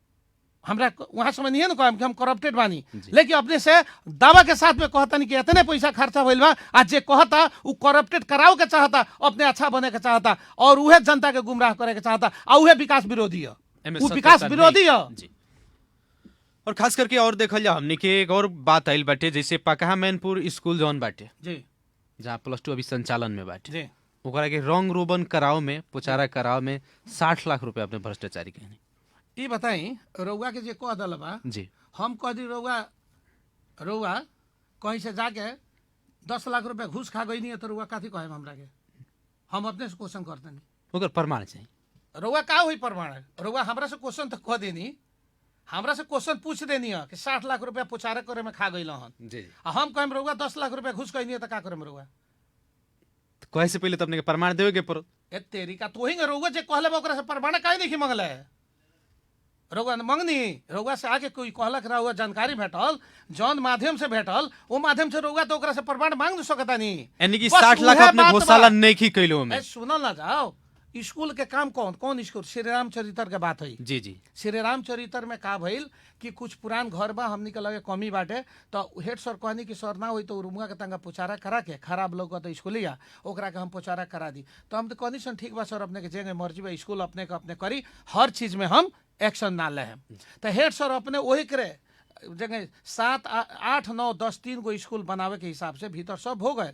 हमरा वहां समझ नहीं है ना कि हम करप्टेड बानी, लेकिन अपने से दावा के साथ में कहता नहीं कि इतने पैसा खर्चा भइल बा, आज जे कहता वो करप्टेड कराओ के चाहता, अपने अच्छा बने के चाहता, और उहे जनता के गुमराह करे के चाहता, आ उहे विकास विरोधी है, वो विकास विरोधी है। और खास करके और देखल जा हमनी के एक और बात आइल बाटे, जैसे पकहा मैनपुर स्कूल जौन बाटे जी जहाँ +2 अभी संचालन में बाटे जी, ओकरा के रंग रोबन कराव में, पुचारा कराव में 60 लाख रुपया अपने भ्रष्टाचारी कहनी। ये बताई रउआ के जे कह दल बा जी हम कह दी रउआ कहीं से जाके 10 लाख रुपया घूस खा गई नहीं है तो रउआ काथी कहे हमरा के, हम अपने से क्वेश्चन करते नहीं, ओकर प्रमाण चाहिए। रउआ का हुई प्रमाण है? रउआ हमरा से क्वेश्चन तो कह देनी, हमरा से क्वेश्चन पूछ देनी है कि 60 लाख रुपया पुचारा करे में खा गई हन जी हम कहें रउआ 10 लाख रुपया घूस कही नहीं है तो का करे रउआ? कहे से पहले तो अपने के प्रमाण देवे के पड़ो। ए तेरी का तो ही रउआ जे कहले बा ओकरा से प्रमाण काहे नहीं मंगले है? रउआ मंगनी रउआ से आके कोई कहलक रउआ जानकारी भेटल जौन माध्यम से भेटल वो माध्यम से रउआ तो ओकरा से प्रमाण मांग सकता नहीं। यानी कि बस 60 लाख उहे अपने बात घोषाला बा। नहीं कैलो में। सुनल ना जाओ स्कूल के काम कौन कौन स्कूल श्री राम चरित्र के बात है। जी जी श्री राम चरित्र में का भइल कि कुछ पुरान घर बा हमनी के लगे कमी बाटे तो हेड सर कहनी कि सर ना होई तो रूमुआ के तंगा पुचारा करा के खराब लोग तो स्कूलिया ओकरा के हम पुचारा करा दी तो हम तो कहनी सन ठीक बा सर अपने के जेंगे मर्जी बा स्कूल अपने के अपने करी हर चीज में हम एक्शन ना ले तो हेड सर अपने वही करे जगह 7 8 9 10 3 गो स्कूल बनावे के हिसाब से भीतर सब हो गए।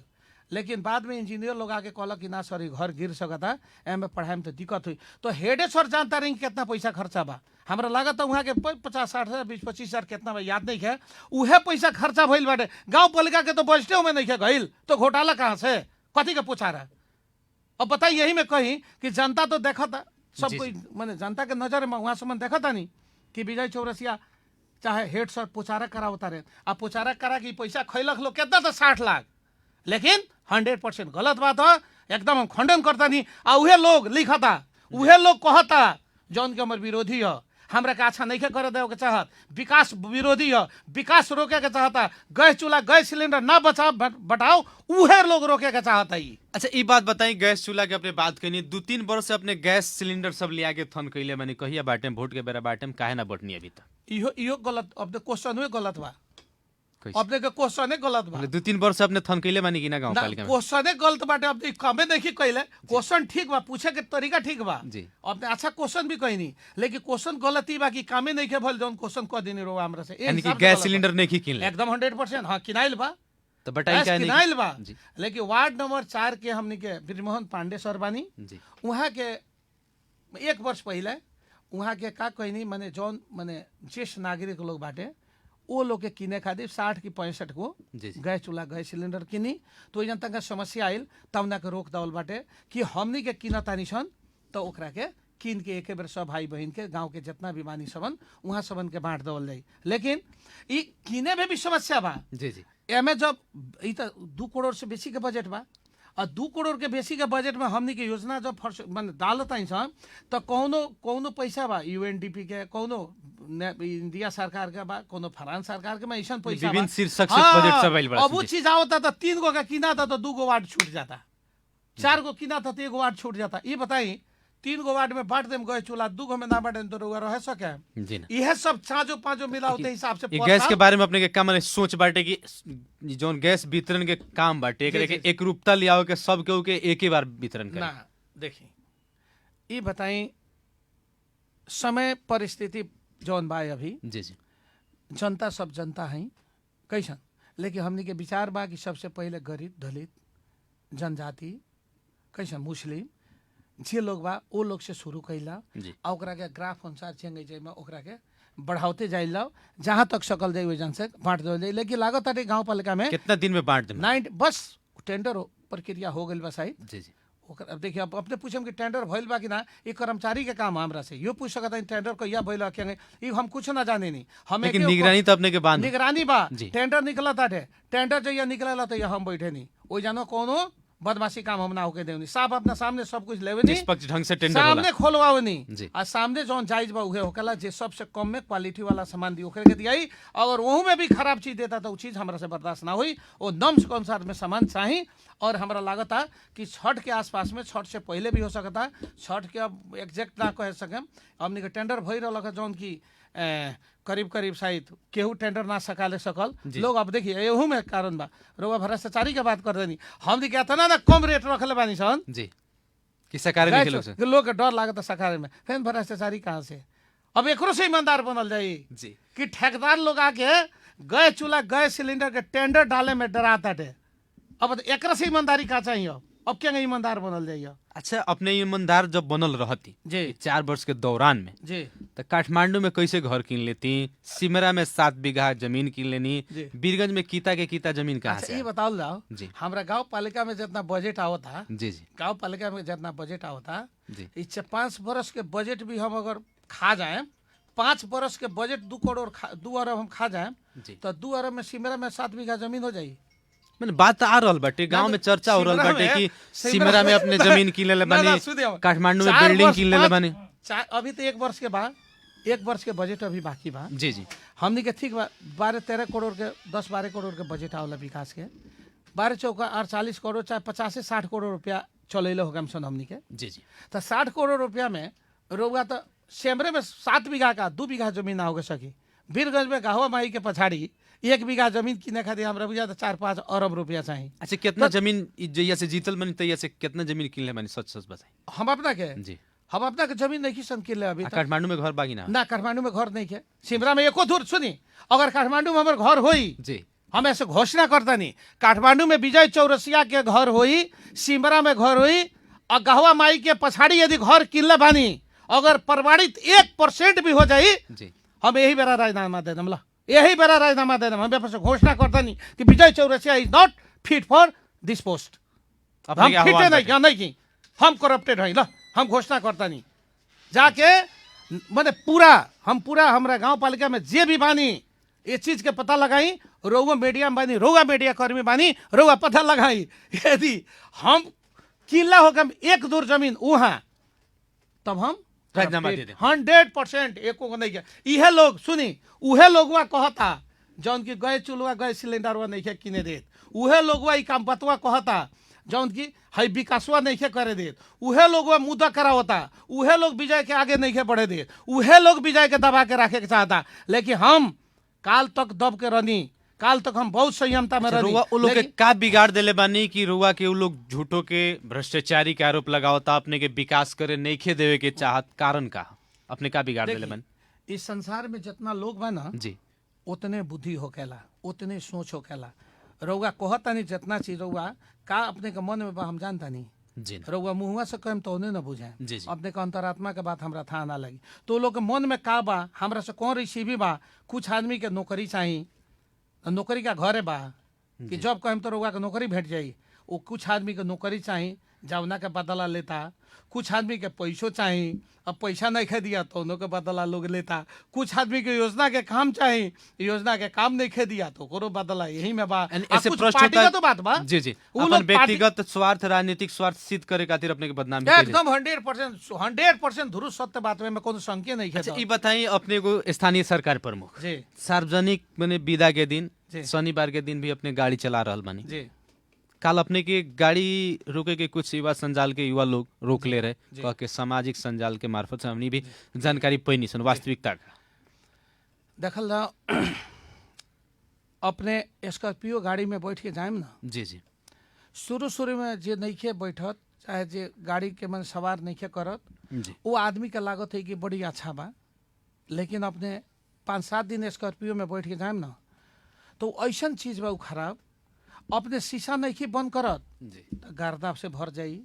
लेकिन बाद में इंजीनियर लोग आके कहला कि ना सर ये घर गिर सकता एम पढ़ाई में तो दिक्कत हुई तो हेडे सर जानता रही कितना पैसा खर्चा बा। हमरा लागत वहाँ के 50-60 20 25 हजार कितना बा याद नहीं है उहे पैसा खर्चा भइल बाटे। गाँव पालिका के तो बजटे में नहीं है गईल तो घोटाला कहाँ से कथी के पूछा रहा। अब बताइए यही में कहीं कि जनता तो देखा था सब कोई मैंने जनता के नजर में वहाँ से देखा था नहीं कि विजय चौरसिया चाहे हेड सर पुचारा करावता रहे अब पुचारा करा कि पैसा खैलक लोग कितना था 60 लाख लेकिन 100% गलत बात है एकदम हम खंडन करता नहीं। आ उहे लोग लिखता उहे लोग कहता जौन के हमारे विरोधी है हमरा के अच्छा नहीं करे दे के चाहत विकास विरोधी है विकास रोके के चाहता गैस चूल्हा गैस सिलेंडर ना बटाओ उहे लोग रोके के चाहता ही। अच्छा ये बात बताई गैस चूल्हा के अपने बात कही 2-3 वर्ष से अपने गैस सिलेंडर सब लिया के थन कैले मानी कहिया बाटे वोट के बेरा बाटे में काहे ना बटनी अभी तक इहो गलत अपने क्वेश्चन हुए गलत बा अपने के क्वेश्चन गलत बा 2-3 वर्ष अपने थन कैले मानी कि ना गाँव पालिका में क्वेश्चन गलत बाटे अपने कमे नहीं कैले क्वेश्चन ठीक बा पूछे के तरीका ठीक बा जी अपने अच्छा क्वेश्चन भी कही नहीं लेकिन क्वेश्चन गलत ही बा कि कामे नहीं के भल जौन क्वेश्चन कह देनी रो हमरा से यानी कि गैस सिलेंडर नहीं किनले एकदम 100% हाँ किनाइल बा तो बताई क्या किनाइल बा जी लेकिन वार्ड नंबर 4 के हमनी के ब्रिजमोहन पांडे सर बानी जी वहाँ के 1 वर्ष पहले वहाँ के का कहनी माने जौन माने ज्येष्ठ नागरिक लोग बाटे वो लोग के किने खातिर 60 की 65 को गैस चूल्हा गैस सिलेंडर किनी तो जन तक समस्या आयल तब के रोक दावल बाटे कि हमनी के किन तानी सन तो ओकरा के किन के एक बेर सब भाई बहन के गांव के जितना भी मानी सबन वहाँ सबन के बांट देवल जाई। लेकिन ई किने में भी समस्या बा जी जी एमे जब ई तो 2 करोड़ से बेसी के बजट बा और 2 करोड़ के बेसी के बजट में हमनी के योजना जब माने डालता ही तो कौनो पैसा बा यूएनडीपी के कौनो इंडिया सरकार के बा कोनो फ्रांस सरकार के में ऐसा पैसा विभिन्न शीर्षक से बजट सब आइल बा। अब वो चीज आवता तो 3 गो का किना था तो 2 गो वार्ड छूट जाता 4 गो किना था तो 1 गो वार्ड छूट जाता। ये बताई 3 गो वार्ड में बांट देम गए चूल्हा 2 गो में ना बांटे तो रउआ रह सके जी ना यह सब 4-5 मिला होते हिसाब से गैस के बारे में अपने के का माने सोच बाटे कि जोन गैस वितरण के काम बाटे एकरे के एक रूपता लियाओ के सब के एक ही बार वितरण करे ना देखी ये बताई समय परिस्थिति जौन बा अभी जी जी जनता सब जनता है कैसन लेकिन हमनी के विचार बा कि सबसे पहले गरीब दलित जनजाति कैसन मुस्लिम जे लोग बा वो लोग से शुरू कैला आ ओकरा के ग्राफ अनुसार चेंगे जाए में ओकरा के बढ़ाते जाइल जाओ जहाँ तक सकल जाए वही जन से बांट देवल जाए। लेकिन लागत है गाँव पालिका में कितना दिन में बांट देम 9 बस टेंडर प्रक्रिया हो गई बा शायद जी जी ओकर अब देखिए अपने पूछम कि टेंडर भइल बा कि ना ये कर्मचारी के काम हमरा से यो पूछ सकता है टेंडर कहिया भइल क्या ये हम कुछ ना जाने नहीं हमें लेकिन निगरानी तो अपने के बांध निगरानी बा जी। टेंडर निकला ताटे टेंडर जइया निकलेला तो हम बैठे नहीं वो जानो कोनो बदमाशी काम हम ना होके देवनी साफ अपना सामने सब कुछ लेवे नहीं निष्पक्ष ढंग से टेंडर सामने खोलवावे जी। नहीं आ सामने जौन जायज बा उहे होकला जे सबसे कम में क्वालिटी वाला सामान दी ओकरे के दियाई अगर वहू में भी खराब चीज देता तो वो चीज हमरा से बर्दाश्त ना हुई वो नम्स के अनुसार में सामान चाहिए। और हमरा लागता कि छठ के आसपास में छठ से पहले भी हो सकता छठ के अब एग्जैक्ट ना कह सके हमने के टेंडर भई रहा जौन की करीब करीब शायद केहू टेंडर ना सकाले सकल लोग अब देखिए एहू में कारण बा रोगा भ्रष्टाचारी के बात कर देनी हमने क्या था ना कम रेट रखले बानी सन जी कि सरकार में लोग के डर लागत सरकार में फिर भ्रष्टाचारी कहाँ से अब एकरो से ईमानदार बनल जाई जी कि ठेकेदार लोग आके गैस चूल्हा गैस सिलेंडर के टेंडर डाले में डराता थे। अब एकरा से ईमानदारी का चाहिए अब क्या ईमानदार बनल जाइए। अच्छा अपने ईमानदार जब बनल रहती जी 4 वर्ष के दौरान में जी तो काठमांडू में कैसे घर किन लेती सिमरा में 7 बीघा जमीन किन लेनी बीरगंज में कीता के कीता जमीन कहाँ अच्छा से ये बताओ जाओ जी हमारा गाँव पालिका में जितना बजट आवता जी जी गाँव पालिका में जितना बजट आवता जी इस 5 वर्ष के बजट भी हम अगर खा जाए 5 वर्ष के बजट 2 करोड़ 2 अरब हम खा जाए जी तो 2 अरब में सिमरा में 7 बीघा जमीन हो जाई। मैंने बात आ रहल बाटे गांव में चर्चा हो रहल बाटे कि सिमरा में अपने जमीन किन ले बानी काठमांडू में बिल्डिंग किन ले बानी अभी तो 1 वर्ष के बाद 1 वर्ष के बजट अभी बाकी बा। जी जी हमनी के ठीक बा 12-13 करोड़ के 10-12 करोड़ के बजट आवला विकास के 12 चौका 48 करोड़ चाहे 50-60 करोड़ रुपया चलैले होगा हमनी के। जी जी तो 60 करोड़ रुपया में रउआ तो सेमरे में 7 बीघा का 2 बीघा जमीन ना होगा सकी। वीरगंज में गाहवा माई के पछाड़ी 1 बीघा जमीन किने खातिर हमरा बुझा तो 4-5 अरब रुपया चाहिए। अच्छा कितना जमीन जैया से जीतल बनी तैया से कितना जमीन किनले बनी सच सच बताई। हम अपना के जी जमीन नहीं सन किनले अभी तक। काठमांडू में घर बाकी ना काठमांडू में घर नहीं है। सिमरा में एको दूर सुनी अगर काठमांडू में हमारे घर होई जी हम ऐसे घोषणा करता नहीं। काठमांडू में विजय चौरसिया के घर होई, सिमरा में घर होई और गहवा माई के पछाड़ी यदि घर किनले बानी अगर प्रमाणित 1% भी हो जाई जी हम यही बेरा राजीनामा दे दम। यही बेरा राजीनामा दे दम। हम घोषणा करता नहीं कि Vijay Chaurasia is not fit for this post. हम फिट नहीं नहीं की हम करप्टेड है। हम घोषणा करता नहीं जाके मैंने पूरा हमारा गांव पालिका में जे भी बानी ये चीज के पता लगाई। रोगा मीडिया में बानी, रोगा मीडिया कर्मी बानी, रोगा पता लगाई यदि हम किला होगा 1 दूर जमीन वहां तब हम राजीनामा दे दें। 100% एको को नहीं किया। यह लोग सुनी उहे लोगवा कहता जौन की गए चूल्हा गए सिलेंडरवा नहीं किने देत। उहे लोगवा ई काम बतवा कहता जौन की हई विकासवा नहीं करे देत। उहे लोगवा मुद्दा करावता। उहे लोग विजय के आगे नहीं बढ़े देत। उहे लोग विजय के दबा के रखे के चाहता। लेकिन हम काल तक दब के रहनी, काल तक हम बहुत संयमता में रहनी। रुआ लोग के का बिगाड़ देले बानी कि रुआ के उ लोग झूठो के भ्रष्टाचारी के आरोप लगावता अपने के विकास करे नहीं खे देवे के चाहत कारण का अपने का बिगाड़ देले बानी। इस संसार में जितना लोग बा ना जी उतने बुद्धि होकेला, उतने सोच होकेला। रउआ कहता नहीं जितना चीज रउआ का अपने के मन में बा हम जानता नहीं। जी रउआ मुहुआ से कहम तो उन्हें न बुझे। जी जी अपने के अंतरात्मा के बात हमरा था ना लगी। तो लोग के मन में का बा हमरा से कौन रिसीवी बा। कुछ आदमी के नौकरी चाहिए, नौकरी का घर है बा कि जब कहम तो रउआ के नौकरी भेट जाई। वो कुछ आदमी के नौकरी चाहिए जवना के बदला लेता। कुछ आदमी के पैसों चाहिए, अब पैसा नहीं खे दिया तो उन्हों के बदला लोग लेता। कुछ आदमी के योजना के काम चाहिए, योजना के काम नहीं खे दिया तो करो बदला यही में बा। ऐसे कुछ प्रश्न पार्टी का तो बात बा जी जी उ अपन लोग व्यक्तिगत स्वार्थ राजनीतिक स्वार्थ सिद्ध करे खातिर अपने के बदनामी एकदम 100% धुरु सत्य बात में कोनो संख्या नहीं अच्छा खेता। ये बताइए अपने को स्थानीय सरकार प्रमुख जी सार्वजनिक मैंने विदा के दिन जी। शनिवार के दिन भी अपने गाड़ी चला रहल बानी। जी काल अपने के गाड़ी रोके के कुछ युवा संजाल के युवा लोग रोक ले रहे कह के सामाजिक संजाल के मार्फत से हमनी भी जानकारी पैनी सन वास्तविकता का देखल जा अपने स्कॉर्पियो गाड़ी में बैठ के जाएम ना। जी जी शुरू में जे नइखे बैठत चाहे जे गाड़ी के मन सवार नइखे करत जी वो आदमी के लागत है कि बड़ी अच्छा बा। लेकिन अपने 5-7 दिन स्कॉर्पियो में बैठ के जाएम ना तो ऐसन चीज बा उ खराब। अपने शीशा नहीं बंद करत जी तो गर्दा से भर जाई।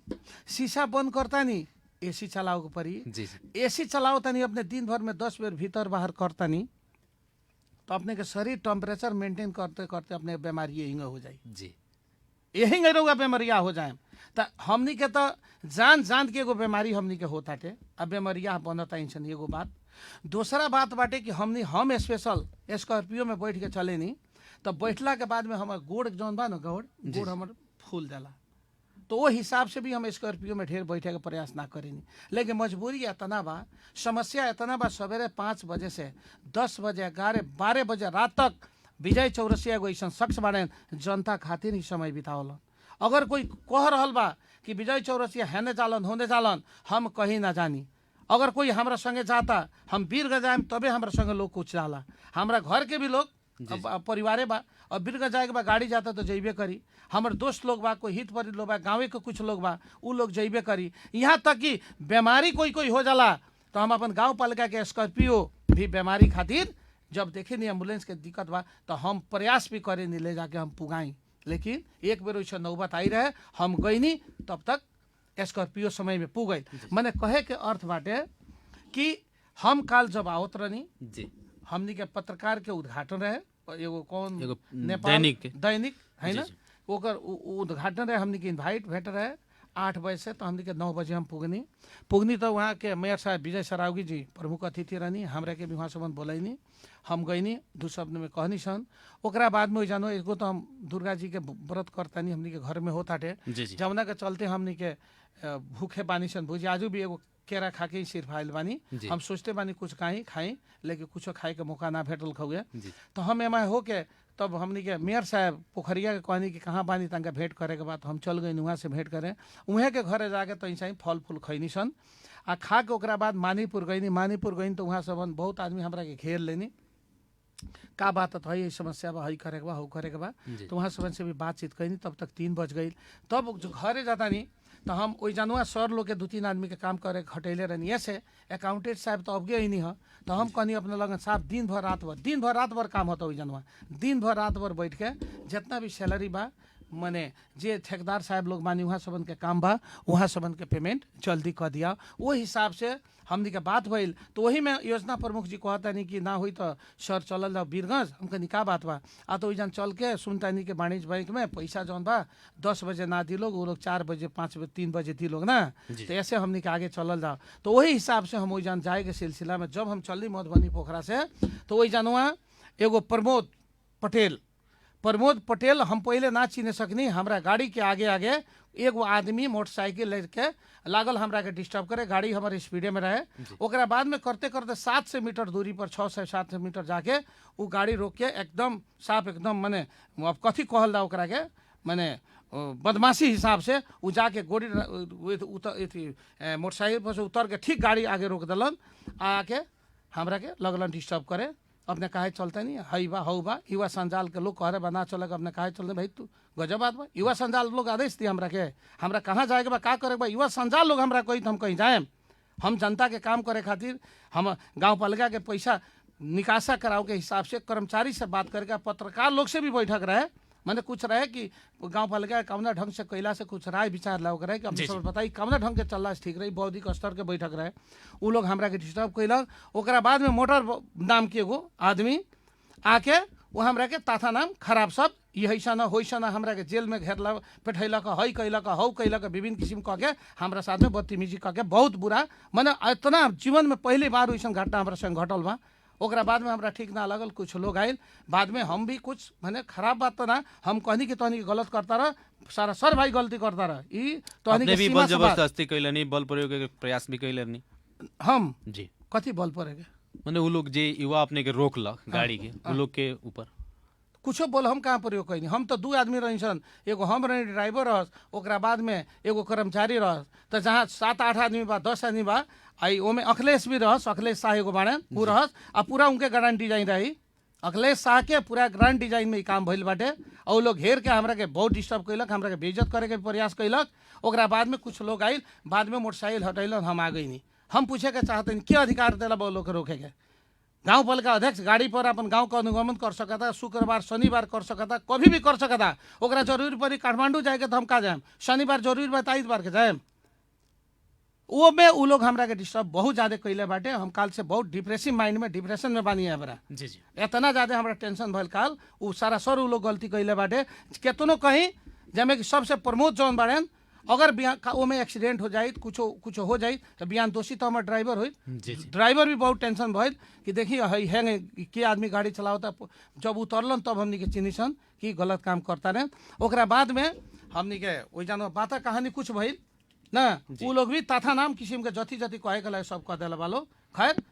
शीशा बंद करता नहीं एसी चलाओ के पड़ी। जी जी एसी चलाओ तनी अपने दिन भर में 10 बेर भीतर बाहर करता नहीं तो अपने के शरीर टेम्परेचर मेंटेन करते करते अपने बीमारी यही हो जाए। जी यही नहीं रहोगा बीमारिया हो जाए। तो हमनी के तो जान के एगो बीमारी हमनी के होता टे अब बीमारिया बनता इंसान एगो बात। दूसरा बात बाटे कि हम स्पेशल स्कॉर्पियो में बैठ के चले नहीं तो बैठला के बाद में हमार गोड़ जौन बा ना गोड़ हमार फूल जाला। तो वो हिसाब से भी हम स्कॉर्पियो में ढेर बैठे के प्रयास ना करेनी। लेकिन मजबूरी इतना बा, समस्या इतना बा सवेरे 5 बजे से 10 बजे 11 12 बजे रात तक विजय चौरसिया एगो ऐसा शख्स बाड़े जनता खातिर ही समय बितावलन। अगर कोई कह रहल बा कि विजय चौरसिया हेने जालन होने जालन हम कहीं ना जानी। अगर कोई हमरा संगे जाता हम वीरगंज जाएम तबे हमरा संगे लोग कुछ जाला। हमरा घर के भी लोग परिवारे बा और वीरगंज जाए के बा गाड़ी जाता तो जइबे करी। हमारे दोस्त लोग बा कोई हित परी लोग बा गाँव के कुछ लोग बा उ लोग जइबे करी। यहाँ तक कि बीमारी कोई हो जाला तो हम अपन गाँव पालिका के स्कॉर्पियो भी बीमारी खातिर जब देखे नहीं एम्बुलेंस के दिक्कत बा तो हम प्रयास भी करे नहीं ले जाके हम पुगाई। लेकिन एक बेर वैसे नौबत आई रहे हम गईनी तब तक स्कॉर्पियो समय में पुग गई। मैंने कहे के अर्थ बाटे कि हम काल जब आवत रहनी जी हमनी के पत्रकार के उद्घाटन रहे एगो कौन एगो नेपाल दैनिक है ना ओकर उद्घाटन रहे। हमनी के इन्वाइट भेट रहे 8 बजे से तो हमनी के 9 बजे हम पुगनी तो वहाँ के मेयर साहब विजय सरावगी जी प्रमुख अतिथि रहनी। हमरा के भी वहाँ से बोलैनी हम गईनी 2 शब्द में कहनी सन। ओकरा बाद में जानो एगो तो हम दुर्गा जी के व्रत करतानी हमनी के घर में होता टे जमुना के चलते हमनी के भूखे बानी सन भुजी आजू भी एगो केरा खा के ही सिर्फ आयल बानी। जी। हम सोचते बानी कुछ खाई लेकिन कुछ खाए के मौका ना भेटल खौगे। जी। तो हम एमा हो के तब हमनी के मेयर साहब पोखरिया के कहनी कि कहाँ बानी तनका भेंट करे के बाद हम चल गई वहाँ से भेंट करे। उहे के घरे जाके तहीं चाहिँ फल फूल खैनी सन आ खा के ओकरा बाद मानीपुर गईनी तो वहाँ सब बहुत आदमी हमरा के घेर लेनी का बात है ये समस्या बा हई करे के बा हो करे के बा। तो वहाँ सब से भी बातचीत कैनी तब तक 3 बज गई। तब जो घरे जाता नहीं तो हम वही जानवा सर लोग के 2-3 आदमी के काम करे खटैले रहनी ऐसे अकाउंटेंट साहब तो अब गए ही नहीं है। तो हम कहनी अपने लगन साहब दिन भर रात भर काम होता वही जानवा दिन भर रात भर बैठ के जितना भी सैलरी बा मने जे ठेकेदार साहब लोग मानी वहाँ सबन के काम बा वहाँ सबन के पेमेंट जल्दी कर दिया। वो हिसाब से हमनी के बात भइल। तो वही में योजना प्रमुख जी कहता नहीं कि ना हुई तो सर चलल जाओ बीरगंज। हमके निका बात बा आ तो वही चल के सुनता नहीं कि वाणिज्य बैंक में पैसा जौन बा 10 बजे ना दी लोग वो लोग 4 बजे 5 बजे 3 बजे दी लोग ना। तो ऐसे हमनी के आगे चलल जाओ। तो वही हिसाब से हम वही जान जाए के सिलसिला में जब हम चली मधुबनी पोखरा से तो वही जानवा एगो प्रमोद पटेल हम पहले ना चिने सकनी। हमरा गाड़ी के आगे एगो आदमी मोटरसाइकिल लेके लागल हमरा के डिस्टर्ब करे। गाड़ी हमारे स्पीडे में रहे। ओकरा बाद में करते 700 मीटर दूरी पर 600-700 मीटर जाके वो गाड़ी रोक के एकदम साफ एकदम मने अब कथी कहल दा ओकरा के मने बदमाशी हिसाब से वो जाके गोड़ी मोटरसाइकिल पर से उतर के ठीक गाड़ी आगे रोक दिलन। आके हमरा के लगलन डिस्टर्ब करे। अपने काहे चलते नहीं हई बा हऊ बा युवा संजाल के लोग कह रहे बना चलेगा अपने काहे चलते भाई तू गजब बात बा। युवा संजाल लोग आदेश दिए हमरा के हमरा कहाँ जाएगा बा का करे बा युवा संजाल लोग हमरा कोई हम कहीं जाए। हम जनता के काम करे खातिर हम गाँव पालिका के पैसा निकासा कराओ के हिसाब से कर्मचारी से बात करके पत्रकार लोग से भी बैठक रहे। मैंने कुछ रहे कि गाँव पालिका कौना ढंग से कैला से कुछ राय विचार लाओ रहे कि अपने सब बताई कौना ढंग के चलला से ठीक रही। बौद्धिक स्तर के बैठक रहे वो लोग हमरा के डिस्टर्ब कैलक। ओकरा बाद में मोटर नाम के एगो आदमी आके वो हमरा के ताथा नाम खराब सब यही ना होइसा ना हमरा के जेल में घेरला पेठैलक हई कैलक हौ कैलक विभिन्न किसिम कह के हमरा साथ में बदतमीजी कह के बहुत बुरा मैंने इतना जीवन में पहली बार वैसा घटना हमारा संग घटल बा। ओकरा बाद में हमरा ठीक ना लगल। कुछ लोग आयल बाद में हम भी कुछ मैंने खराब बात तो ना हम कहनी कि तहनी गलत करता रह सारा सर भाई गलती करता रह ई तहनी के सीमा से जबरदस्ती कैलनी बल प्रयोग के प्रयास भी कैलनी हम जी कथी बल पड़ेगा माने वो लोग जे युवा अपने के रोकलक गाड़ी के वो लोग के ऊपर कुछो बोल हम कहाँ प्रयोग कैनी। हम तो 2 आदमी रही सन एगो हम रही ड्राइवर रहस ओकरा बाद में एगो कर्मचारी रहस। तो जहाँ 7-8 आदमी बा 10 आदमी बा आई ओमे अखिलेश भी रहस अखिलेश शाह एगो बाड़े वो रहस आ पूरा उनके ग्रांड डिजाइन रही अखिलेश शाह के पूरा ग्रांड डिजाइन में काम भइल बाटे। और लोग घेर के हमरा के बहुत डिस्टर्ब कैलक हमरा के बेइज्जत करे के प्रयास कैलक। ओकरा बाद में कुछ लोग आयल बाद में मोटरसाइकिल हटैलन हम आ गई नहीं। हम पूछे के चाहते हैं क्या अधिकार देला वो लोग के रोके के। गाँव पालिका अध्यक्ष गाड़ी पर अपन गाँव का अनुगमन कर सकता शुक्रवार शनिवार कर सकता कभी भी कर सकता। ओकरा जरूरी पड़ी काठमांडू जाए के तो हम का जाए शनिवार जरूरी बा इतवार के जाए। वो में वो लोग हमरा के डिस्टर्ब बहुत ज्यादा कैले बाटे। हम काल से बहुत डिप्रेसिव माइंड में डिप्रेशन में बानी है हमरा जी जी इतना ज्यादा हमरा टेंशन भइल काल वो सारा सर वो लोग गलती कैले बाटे। केतनो कहीं जमे कि सबसे प्रमोद जौन बाड़े अगर वो में एक्सीडेंट हो जाए कुछ हो जाए तो बिहान दोषी तो हमारे ड्राइवर हो। ड्राइवर भी बहुत टेंशन भइल कि देखिए है के आदमी गाड़ी चलावता जब उतरलन तब हमनी के चिन्हिसन कि गलत काम करता रहे। ओकरा बाद में हमनी के वही जानो बाता कहानी कुछ भइल ना वो लोग भी ताथा नाम किस्म के जति जति कहे के सब कह दिला वालो। खैर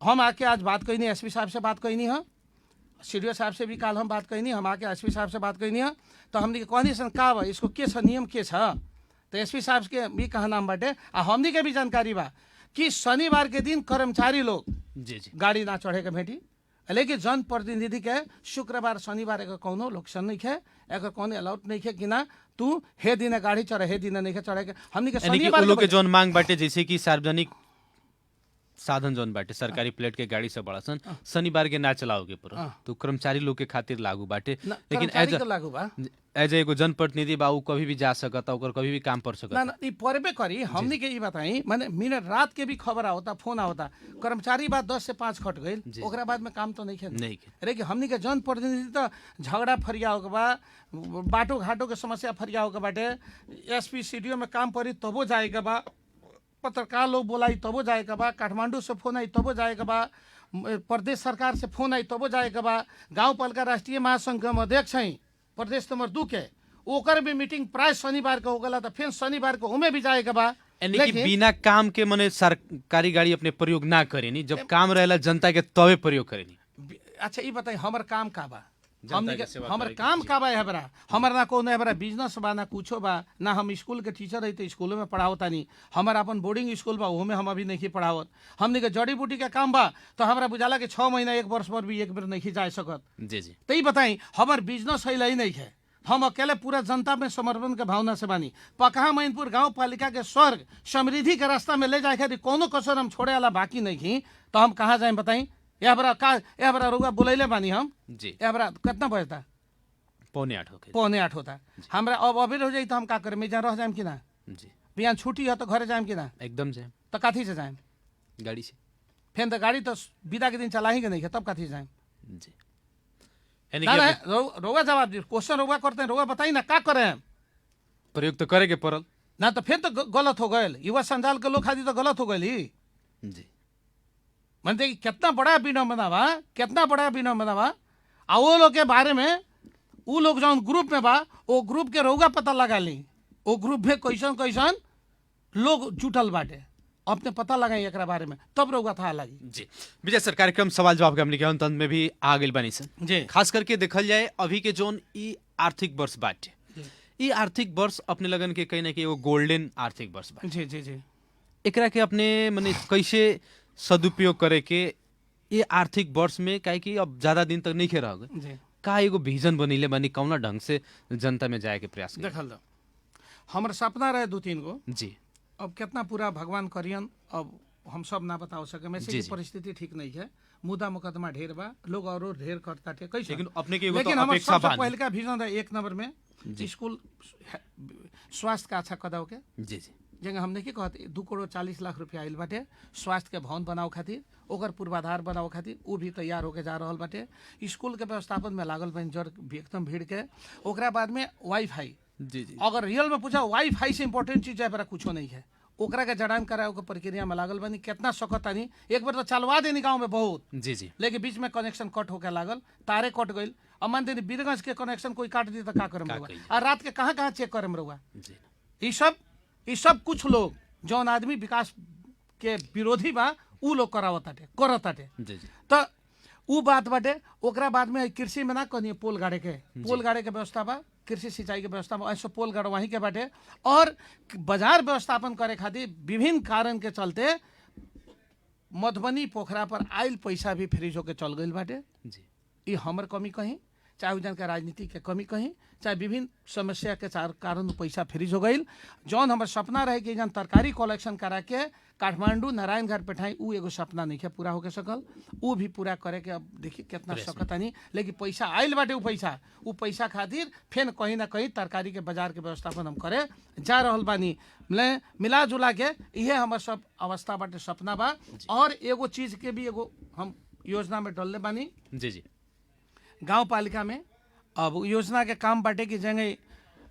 हम आके आज बात कही नहीं एसपी साहब से बात कही नहीं है सीडीओ साहब से भी काल हम बात कही नहीं हम आके एसपी साहब से बात कही नहीं है। तो हमने कहनी सन का बा इसको के नियम के तो एसपी साहब के भी कहा नाम बाटे आ हमनी के भी जानकारी बा कि शनिवार के दिन कर्मचारी लोग जी जी गाड़ी ना चढ़े के भेटी लेकिन जनप्रतिनिधि के शुक्रवार शनिवार एक कौनो लोकेशन नहीं है एक कौन अलाउड नहीं है कि ना तू हे दिन गाड़ी चढ़े हे दिन नहीं चढ़े के हमनी के शनिवार लोग के जोन मांग बाटे जैसे कि सार्वजनिक साधन जोन बाटे सरकारी प्लेट के गाड़ी से बड़ा सन शनिवार के ना चलाओगे पूरा तो कर्मचारी लोग के खातिर लागू बाटे। लेकिन एज एगो जनप्रतिनिधि बा उ कभी भी जा सकता ओकर कभी भी काम पड़ सकता ना ई परबे करी हमनी के ई बताई माने मिनट रात के भी खबर आवता फोन आवता कर्मचारी बात 10 से 5 खट गइल ओकरा बाद में काम तो नहीं है नहीं अरे कि हमनी के जनप्रतिनिधि तो झगड़ा फरियाओ के बा बाटो घाटो के समस्या फरियाओ के बाटे एसपी सीडीओ में काम पड़ी तबो जाए के बा पत्रकार लोग बोलाई तबो जाए के बा काठमांडू से फोन आई तबो जाए के बा प्रदेश सरकार से फोन आई तबो जाए के बा गाँव पालिका राष्ट्रीय महासंघ के अध्यक्ष हैं प्रदेश नंबर 2 के ओकर भी मीटिंग प्राय शनिवार के हो गला तो फिर शनिवार को उमे भी जाए के बा यानी कि बिना काम के मने सरकारी गाड़ी अपने प्रयोग ना करेनी, जब काम रहेला जनता के तबे प्रयोग करेनी। अच्छा ये बताई हमर काम का बा, जनता के सेवा हमर करे के काम का बा है बरा, हमर ना कोनो है बरा बिजनेस बा, ना कुछो बा, ना हम स्कूल के टीचर है तो स्कूलों में पढ़ावता नहीं, हमार अपन बोर्डिंग स्कूल बा ओमे हम अभी नहीं पढ़ावत, हमने के जड़ी बूटी का काम बा तो हमरा बुझाला के 6 महीना 1 वर्ष पर भी एक बेर नहीं जा सकत। जी जी। तो ये बताई हमर बिजनेस है नहीं है, हम अकेले पूरा जनता में समर्पण के भावना से बानी। पकहा मैनपुर गांव पालिका के स्वर्ग समृद्धि के रास्ता में ले जाए खातिर कोनो कसर हम छोड़े वाला बाकी नहीं ही, तो हम कहाँ जाए बताई? यह बरा रुआ बोलैले बानी हम जी। यह बरा कितना बजता? 7:45 होके। 7:45 होता। हमरा अब अभी हो जाई तो हम का करे? मैं रह जाए कि ना? जी। बिहान छुट्टी है तो घरे जाए कि ना? एकदम से। तो काथी से जाए? गाड़ी से। फिर तो गाड़ी तो विदा के दिन चला ही के नहीं है, तब काथी से जाए? जी। यानी ना कि रोगा जवाब दी, क्वेश्चन रोगा करते हैं, रोगा बताई ना का करे? प्रयोग तो करे के पड़ल ना, तो फिर तो गलत हो गए, युवा संजाल के लोग खाती तो गलत हो गई। जी। मतलब कितना बड़ा विडम्बना बा, कितना बड़ा विडम्बना बा। आ वो लोग के बारे में वो लोग जो ग्रुप में बा, वो ग्रुप के रउआ पता लगा ली, वो ग्रुप में कैसन कैसन लोग जुटल बाटे, अपने पता लगाई एक बारे में, तब रउआ था लगी। जी। विजय सर, कार्यक्रम सवाल जवाब के हमने के अंत में भी आ गई बानी सर जी। खास करके देखल जाए अभी के जोन ई आर्थिक वर्ष बाटे, ई आर्थिक वर्ष अपने लगन के कहीं ना कहीं वो गोल्डन आर्थिक वर्ष बा। जी जी जी। एकरा के अपने मने कैसे सदुपयोग करे के ये आर्थिक वर्ष में, काहे कि अब ज्यादा दिन तक नहीं रह गए, जी। का एगो विजन बनीले बानी, कौना ढंग से जनता में जाए के प्रयास करी? देखल दो, हमारे सपना रहे 2-3 गो, जी। अब कितना पूरा भगवान करियन, अब हम सब ना बता सके। में से परिस्थिति ठीक नहीं है, मुद्दा मुकदमा ढेर बा, लोग और ढेर करता थे कैसे, लेकिन अपने के एगो लेकिन तो हमारे अपेक्षा सबसे बानी। पहले का विजन है 1 नंबर में स्कूल स्वास्थ्य का अच्छा कदाओ के, जी जी। जगह हमने की कहते 2 करोड़ 40 लाख रुपया आइल बाटे स्वास्थ्य के भवन बनाओ खातिर, ओकर पूर्वाधार बनाओ खातिर, वो भी तैयार होके जा रहा बाटे। स्कूल के व्यवस्थापन में लागल बन जड़ एकदम भीड़ के। ओकरा बाद में वाईफाई, जी जी। अगर रियल में पूछा वाईफाई से इम्पोर्टेंट चीज है, कुछ नहीं है, ओकरा के जड़ान कराए के प्रक्रिया में लागल बनी। कितना सकत आनी, एक बार तो चलवा देनी गाँव में बहुत, जी जी। लेकिन बीच में कनेक्शन कट होके लागल, तारे कट गई। अब मान देनी बीरगंज के कनेक्शन कोई काट दी तो का करम रहुआ, और रात के कहाँ चेक करम रहुआ? ये सब कुछ लोग जौन आदमी विकास के विरोधी बा उ लोग करताटे। जी जी। तो उ बात बाटे। ओकरा बाद में कृषि में ना कनी पोल गाड़े के व्यवस्था बा, कृषि सिंचाई के व्यवस्था बा, ऐसो पोल गाड़ वहीं के बाटे। और बाजार व्यवस्थापन करे खातिर विभिन्न कारण के चलते मधुबनी पोखरा पर आयल पैसा भी फ्रीज होके चल गई बाटे। जी। ये हमर कमी कहीं, चाहे उजन के राजनीति के कमी कहीं, चाहे विभिन्न समस्या के कारण पैसा फ्रीज हो गई। जौन हमारे सपना रहे कि जन तरकारी कलेक्शन करा के काठमांडू नारायण घर पेठाई, उ एगो सपना नहीं है पूरा होके सकल, उ भी पूरा करे के। अब देखिए कितना सकत नहीं, लेकिन पैसा आयल बाटे। उ पैसा खातिर फिर कहीं ना कहीं तरकारी के बाजार के व्यवस्थापन हम करे जा रहल बानी। मिला जुला के इहे हमारे सब अवस्था बाटे, सपना बा। और एगो चीज के भी एगो हम योजना में डलले बानी। जी जी। गांव पालिका में अब योजना के काम बाटे कि जंगे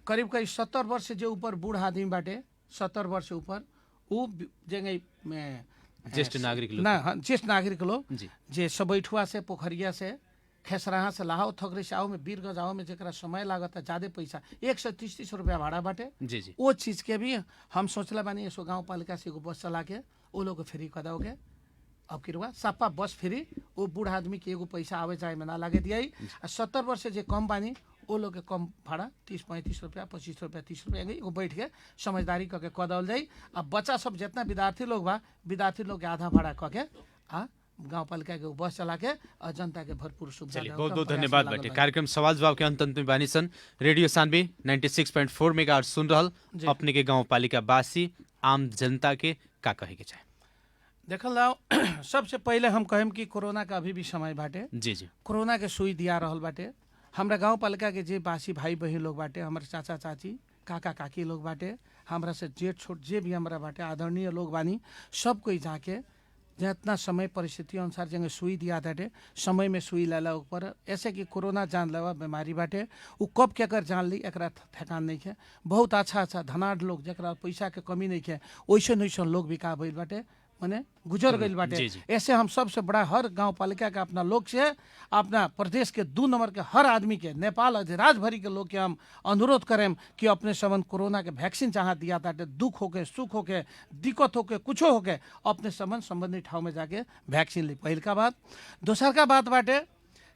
करीब 70 वर्ष से जो ऊपर बूढ़ आदमी बाटे, 70 वर्ष से ऊपर, वो जंगे ज्येष्ठ नागरिक लोग, ना ज्येष्ठ नागरिक लोग जी। जे सबैठुआ से, पोखरिया से, खेसराहा से, लाहौ थगरे से आओ में, बीरगंज आओ में जरा समय लागत है ज्यादा पैसा, 130 रुपया भाड़ा बाटे। जी जी। वो चीज के भी हम सोचला बानी, ऐसो गाँव पालिका से एगो बस चला के वो लोग फ्री कर दोगे। अब की रुआ सपा बस फ्री, वो बूढ़ आदमी के एगो पैसा आवे जाए में ना लागे दिया। 70 वर्ष से जे कम बानी वो लोग के कम भाड़ा 30-35 रुपया, 25 रुपया, 30 रुपया एगो बैठ के समझदारी करके कह दल जाई। अब बच्चा सब जितना विद्यार्थी लोग बा, विद्यार्थी लोग के आधा भाड़ा कह के गाँव पालिका के बस चला के और जनता के भरपूर सुविधा। बहुत बहुत धन्यवाद बाटे। कार्यक्रम सवाल जवाब के अंत में बानी सन रेडियो सानवी 96.4 मेगाहर्ट्ज सुन रहल अपने के गाँव पालिका वासी आम जनता के का कहे के चाहे? देखल जाओ, सबसे पहले हम कहें कि कोरोना का अभी भी समय बाटे। जी जी। कोरोना के सुई दिया रहल बाटे। हमरा गांव पालिका के जे बासी भाई बहन लोग बाटे, हमारे चाचा चाची, काका काकी लोग बाटे, हमरा से जेठ छोट जे भी हमरा बाटे आदरणीय लोग बानी, सब कोई जाके जितना समय परिस्थिति अनुसार जंगे सुई दिया बाटे, समय में सुई लाला ऊपर। ऐसे कि कोरोना जानलेवा बीमारी बाटे, वो कब के अगर जान ली एकरा ठेकान नहीं है। बहुत अच्छा धनाढ़ लोग जरा पैसा के कमी नहीं है, वैसन लोग भी का भइल बाटे माने गुजर गई बाटे। जी, जी। ऐसे हम सबसे बड़ा हर गांव पालिका का अपना लोग से, अपना प्रदेश के 2 नंबर के हर आदमी के, नेपाल अधिराज भरी के लोग के हम अनुरोध करें कि अपने समन कोरोना के वैक्सीन जहाँ दिया था, दुख होके, सुख होके, दिक्कत होके, कुछो होके, अपने समन संबंधित ठाव में जाके वैक्सीन ली। पहिल का बात। दोसर का बात बाटे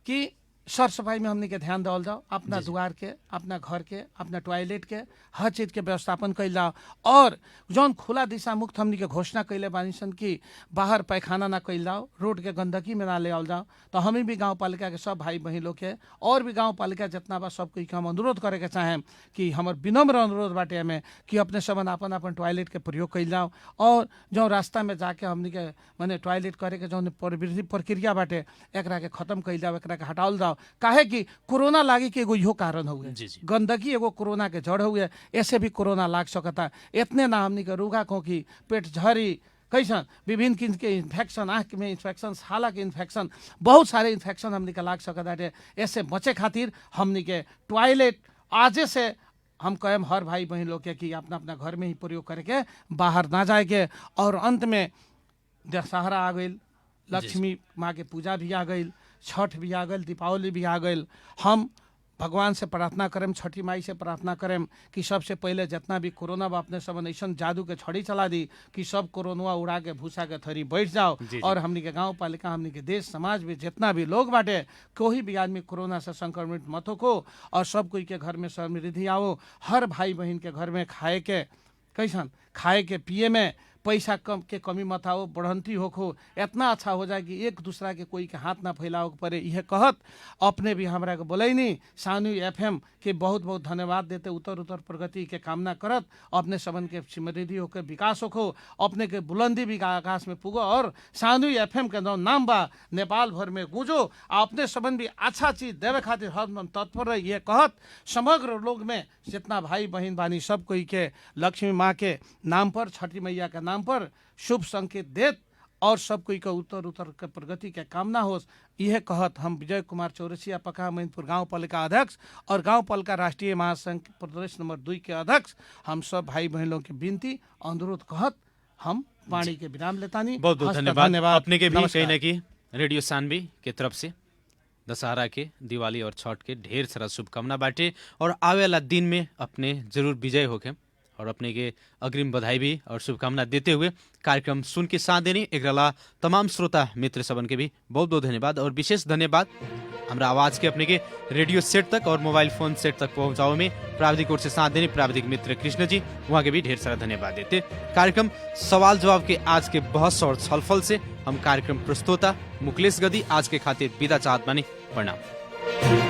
कि सर सफाई में हमने के ध्यान देवल जाओ, अपना द्वार के, अपना घर के, अपना टॉयलेट के, हर चीज के व्यवस्थापन कैल जाओ। और जौन खुला दिशा मुक्त हमने के घोषणा कैले बानी सन कि बाहर पैखाना ना कैल जाओ, रोड के गंदगी में ना ले आओ जाओ। तो हमें भी गांव पालिका के सब भाई बहन लोग के और भी गांव पालिका जितना बा सब कोई के हम अनुरोध करे के चाहें कि हमार विनम्र अनुरोध बाटे हमें कि अपने सबन अपन अपन टॉयलेट के प्रयोग कैल जाओ। और जो रास्ता में जाके हमने के माने टॉयलेट करे के जौन प्रक्रिया बाटे एकरा के खत्म कैल जाओ, एकरा के हटाओल जाओ। काहे कि कोरोना लागे के एगो इहो कारण हुए, गंदगी एगो कोरोना के जड़ हुए, ऐसे भी कोरोना लाग सकता। इतने ना हमनी के रूगा खोखी, पेट झरी, कैसन विभिन्न किस्म के इन्फेक्शन, आँख में इन्फेक्शन, छाला के इन्फेक्शन, बहुत सारे इन्फेक्शन हमनी के लाग सकता है। ऐसे बचे खातिर हमनी के टॉयलेट आजे से हम कहें हर भाई बहन लोग के कि अपना अपना घर में ही प्रयोग करके बाहर ना जाएके। और अंत में दशहरा आ गई, लक्ष्मी माँ के पूजा भी आ गई, छठ भी आ गई, दीपावली भी आ गई। हम भगवान से प्रार्थना करें, छठी माई से प्रार्थना करें कि सबसे पहले जितना भी कोरोना बा अपने सब ऐसा जादू के छड़ी चला दी कि सब कोरोना उड़ा के भूसा के थरी बैठ जाओ। और हमनी के गांव पालिका, हमनी के देश समाज में जितना भी लोग बाटे, कोई भी आदमी कोरोना से संक्रमित मत हो। और सब कोई के घर में समृद्धि आओ। हर भाई बहन के घर में खाए के, कैसन खाए के पिए में पैसा कम के कमी मत आओ, बढ़ंती होखो, इतना अच्छा हो जाए कि एक दूसरा के कोई के हाथ ना फैलाओ पड़े। यह कहत अपने भी हमरा के बोले नहीं सानू FM के बहुत बहुत धन्यवाद देते, उतर उतर प्रगति के कामना करत अपने सबन के समृद्धि होकर विकास होखो, अपने के बुलंदी भी आकाश में पुगो। और सानू FM के नाम बा नेपाल भर में गूंजो, अपने सबन भी अच्छा चीज देवे खातिर हरदम तत्पर रहे। ये कहत समग्र लोग में जितना भाई बहन बानी सब कोई के लक्ष्मी माँ के नाम पर, छठी मैया के नाम पर शुभ संकेत देत और सब कोई का उतर उतर के प्रगति के कामना हो। यह कहत हम विजय कुमार चौरसिया, पका मैनपुर गांव पालिका अध्यक्ष और गांव पालिका राष्ट्रीय महासंघ प्रदेश नंबर 2 के अध्यक्ष, हम सब भाई बहनों की विनती अनुरोध कहत हम वाणी के विराम लेतानी। बहुत बहुत धन्यवाद अपने के भी कहीं ना कहीं रेडियो सानवी के तरफ से दशहरा के, दिवाली और छठ के ढेर सारा शुभकामना बाटे। और आवे वाला दिन में अपने जरूर विजय होके और अपने के अग्रिम बधाई भी और शुभकामना देते हुए कार्यक्रम सुन के साथ देनी एकरा तमाम श्रोता मित्र सबन के भी बहुत बहुत धन्यवाद। और विशेष धन्यवाद हमरा आवाज के अपने के रेडियो सेट तक और मोबाइल फोन सेट तक पहुंचाओ में प्राविधिक ओर से साथ देने प्राविधिक मित्र कृष्ण जी, वहाँ के भी ढेर सारा धन्यवाद देते। कार्यक्रम सवाल जवाब के आज के बहस और छलफल से हम कार्यक्रम प्रस्तोता मुकलेश गदी आज के खातिर विदा चाहत बानी। प्रणाम।